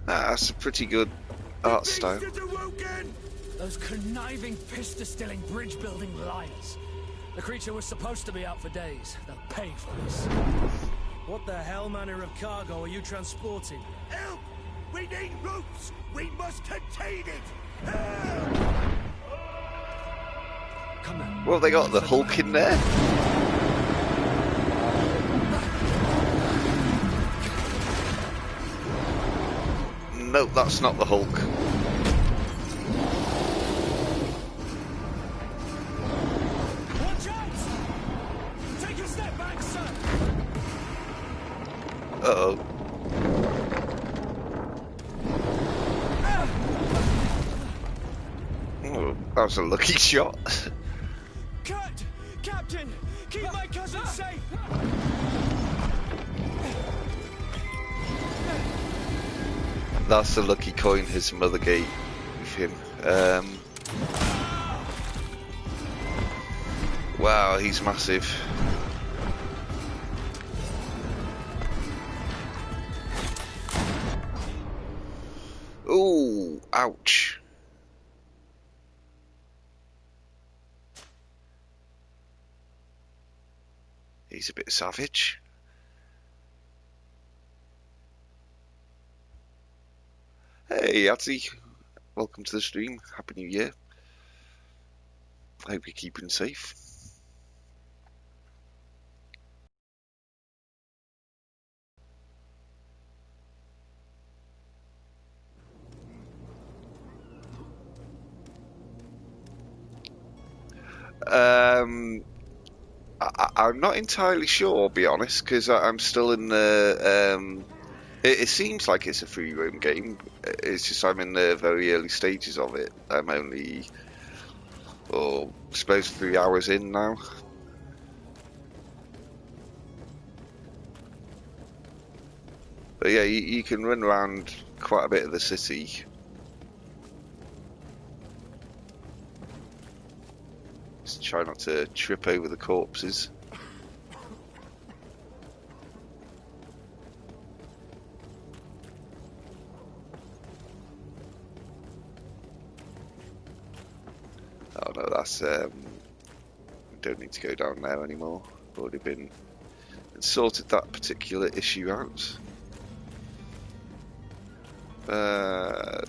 That's a pretty good art style. Those conniving, pista-stilling, bridge-building liars. The creature was supposed to be out for days. They'll pay for this. What the hell manner of cargo are you transporting? Help! We need ropes! We must contain it! Help! Come on. Well, they got the Hulk in there. No, that's not the Hulk. Watch out! Take a step back, sir! Uh-oh. Oh, that was a lucky shot. Cut! Captain! Keep my cousin safe! That's the lucky coin his mother gave him. Wow, he's massive. Ooh, ouch. He's a bit savage. Hey, Adzi. Welcome to the stream. Happy New Year. I hope you're keeping safe. I'm not entirely sure, I'll be honest, because I'm still in the... It seems like it's a free roam game. It's just I'm in the very early stages of it. I'm only, I suppose 3 hours in now. But yeah, you can run around quite a bit of the city. Just try not to trip over the corpses. Oh no, that's we don't need to go down there anymore. I've already been sorted that particular issue out.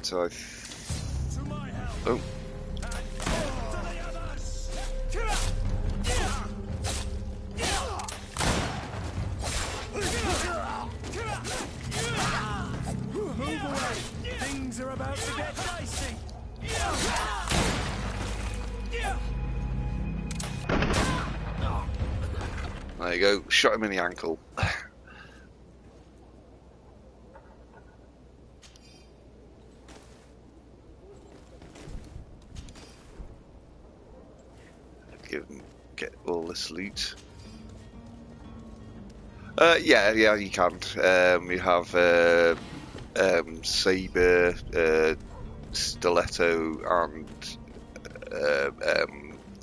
So oh. Move away! Things are about to get dicey! There you go, shot him in the ankle. this loot. Yeah, you can. You have saber, stiletto, and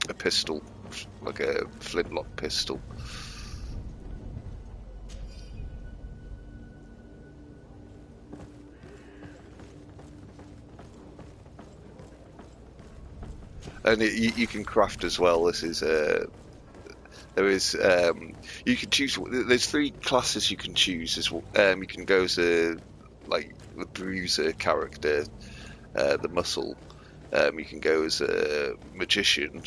a pistol, like a flintlock pistol. And you can craft as well. This is there is you can choose. There's 3 classes you can choose. You can go as like the bruiser character, the muscle. You can go as a magician,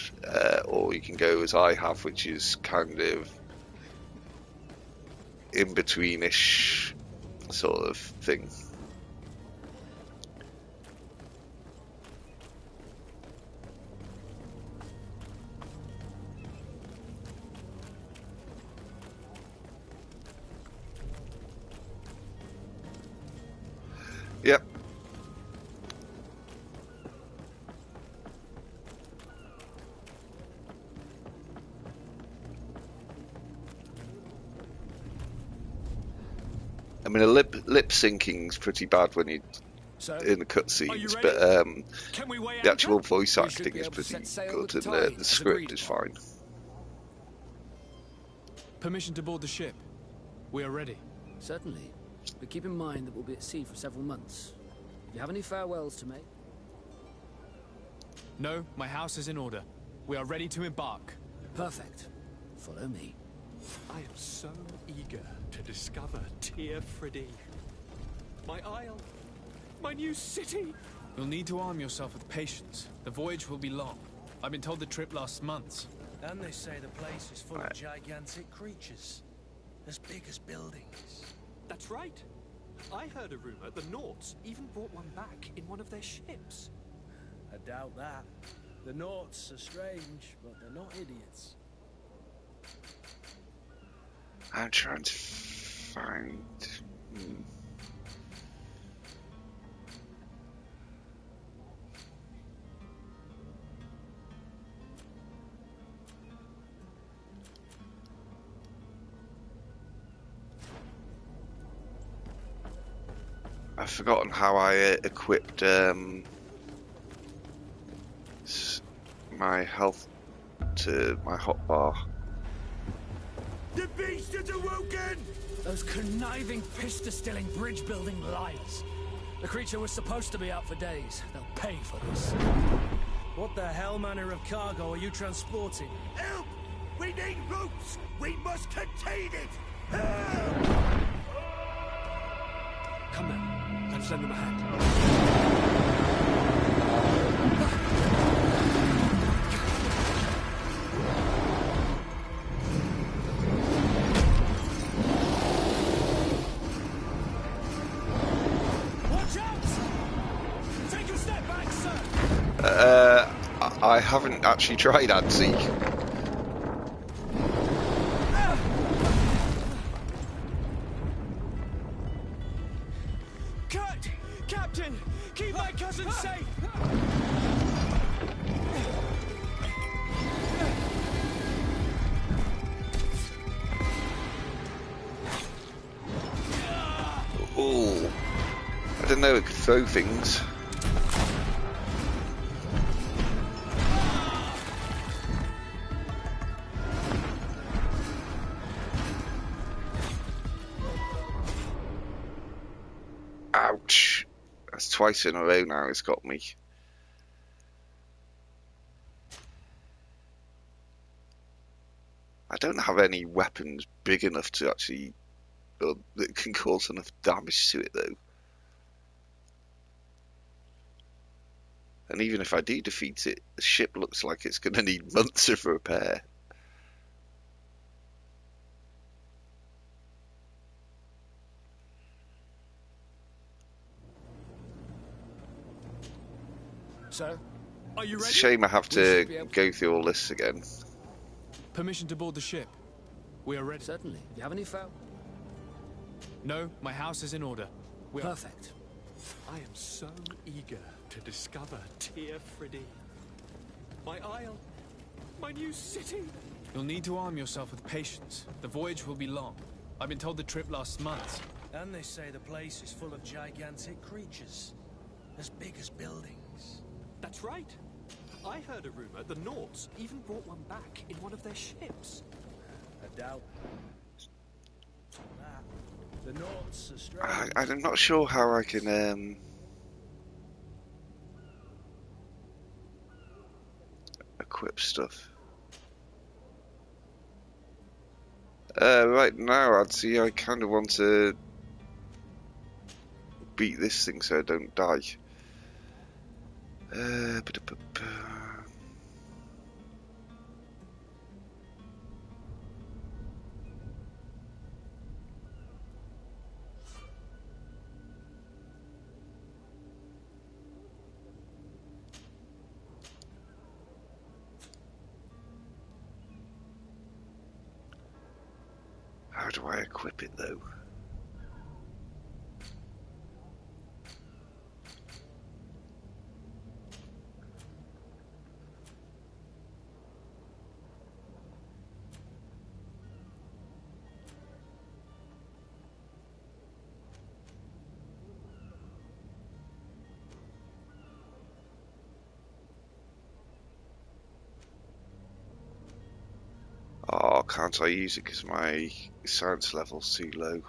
or you can go as I have, which is kind of in betweenish sort of thing. Yep. I mean, lip syncing's pretty bad when you in the cutscenes, but the actual voice acting is pretty good, and the script is fine. Permission to board the ship. We are ready. Certainly. But keep in mind that we'll be at sea for several months. Do you have any farewells to make? No, my house is in order. We are ready to embark. Perfect. Follow me. I am so eager to discover Tear Freddy. My isle. My new city. You'll need to arm yourself with patience. The voyage will be long. I've been told the trip lasts months. And they say the place is full of gigantic creatures. As big as buildings. That's right. I heard a rumor the Nauts even brought one back in one of their ships. I doubt that. The Nauts are strange, but they're not idiots. I'm trying to find... I've forgotten how I equipped my health to my hotbar. The beast is awoken! Those conniving, piss-distilling, bridge-building liars. The creature was supposed to be out for days. They'll pay for this. What the hell manner of cargo are you transporting? Help! We need ropes! We must contain it! Help! Come then. Let's lend them a hand. Watch out! Take a step back, sir! I haven't actually tried ADSI. Captain! Keep my cousin safe! Ooh. I didn't know it could throw things. Ouch. That's twice in a row now it's got me. I don't have any weapons big enough to actually... that can cause enough damage to it though. And even if I do defeat it, the ship looks like it's going to need months of repair. Sir, are you ready? It's a shame I have to go through all this again. Permission to board the ship. We are ready. Certainly. Do you have any foul? No, my house is in order. We are... Perfect. I am so eager to discover Tear Freddy. My isle. My new city. You'll need to arm yourself with patience. The voyage will be long. I've been told the trip lasts months. And they say the place is full of gigantic creatures. As big as buildings. That's right. I heard a rumor the Nauts even brought one back in one of their ships. I doubt that. The Nauts are strange. I'm not sure how I can equip stuff. Right now, I'd see. I kind of want to beat this thing so I don't die. How do I equip it though? Oh, can't I use it because my science level's too low?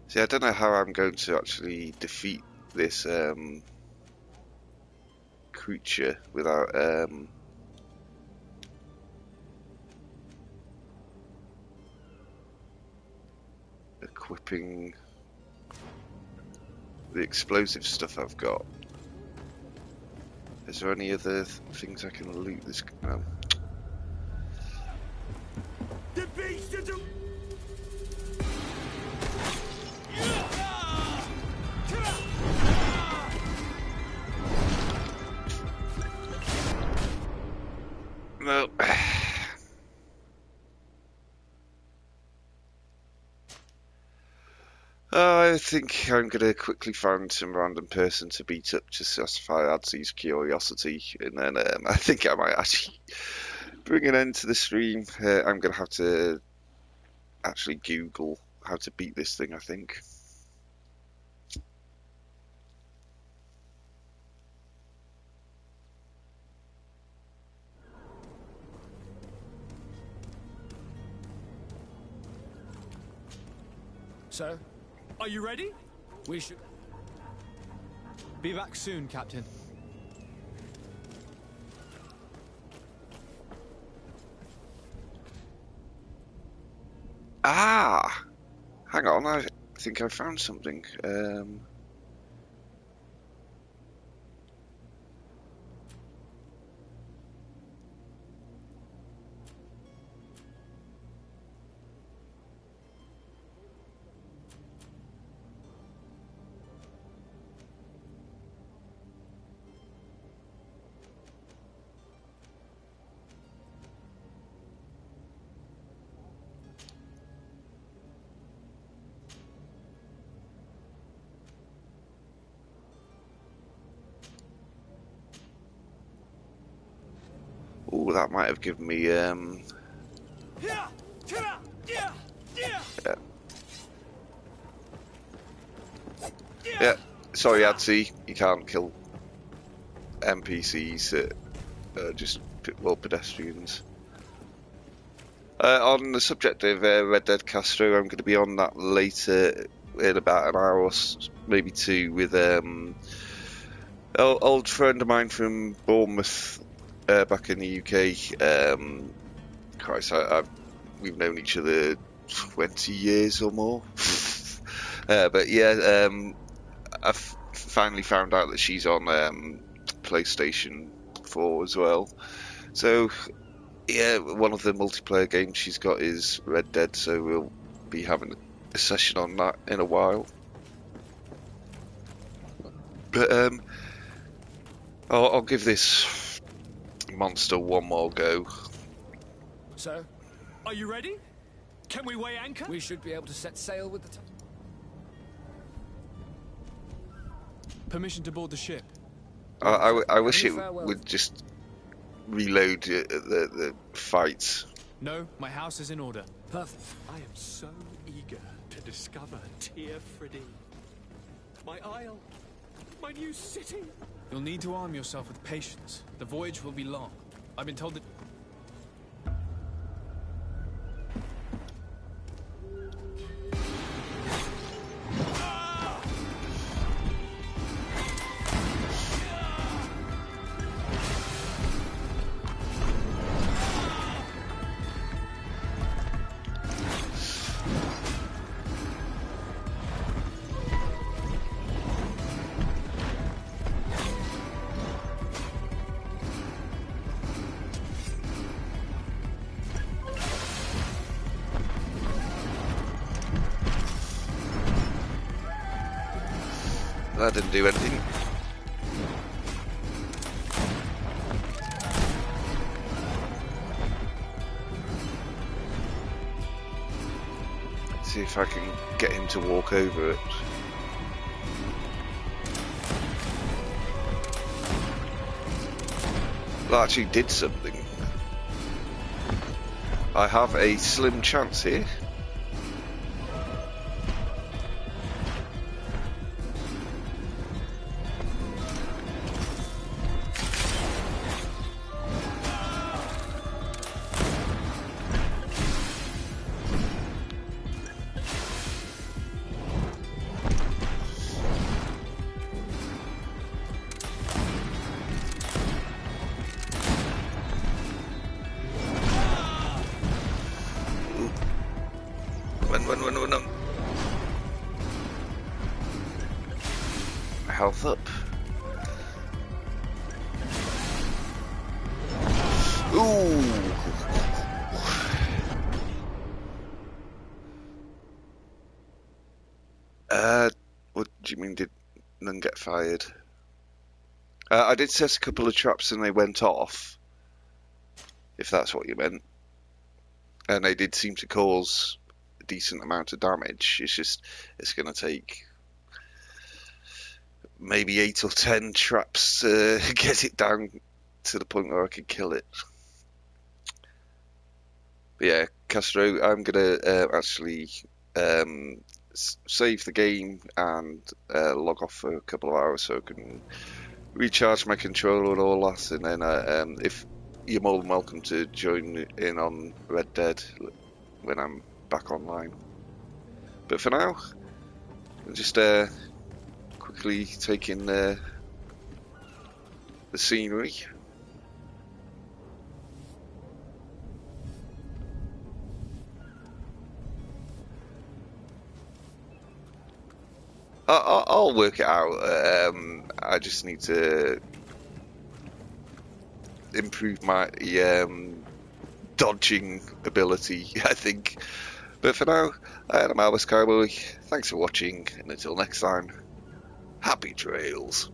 See, I don't know how I'm going to actually defeat this creature without equipping the explosive stuff I've got. Is there any other things I can loot this? The beast is a... No. I think I'm going to quickly find some random person to beat up to satisfy Adzy's curiosity, and then I think I might actually bring an end to the stream. I'm going to have to actually Google how to beat this thing, I think. So, are you ready? We should be back soon, Captain. Ah! Hang on, I think I found something. Oh, that might have given me Yeah. yeah, sorry Adzy, you can't kill NPCs, just pedestrians. On the subject of Red Dead Castro, I'm going to be on that later in about an hour or maybe two with old friend of mine from Bournemouth back in the UK. Christ, we've known each other 20 years or more. But yeah, I've finally found out that she's on PlayStation 4 as well. So yeah, one of the multiplayer games she's got is Red Dead, so we'll be having a session on that in a while. But I'll give this monster one more go. So, are you ready? Can we weigh anchor? We should be able to set sail with the Permission to board the ship. I wish it would just reload the fights. No, my house is in order. Perfect. I am so eager to discover Tear Freddy. My isle. My new city. You'll need to arm yourself with patience. The voyage will be long. I've been told that... That didn't do anything. See if I can get him to walk over it. That actually did something. I have a slim chance here. Run. Health up. Ooh. What do you mean did none get fired? I did set a couple of traps and they went off, if that's what you meant. And they did seem to cause a decent amount of damage. It's just, it's going to take maybe 8 or 10 traps to get it down to the point where I could kill it. But yeah, Castro, I'm going to actually save the game and log off for a couple of hours so I can recharge my controller and all that, and then if you're more than welcome to join in on Red Dead when I'm back online. But for now, I'm just quickly taking the scenery. I'll work it out. I just need to improve my dodging ability, I think. But for now, I'm MildWestCowboy. Thanks for watching, and until next time, happy trails.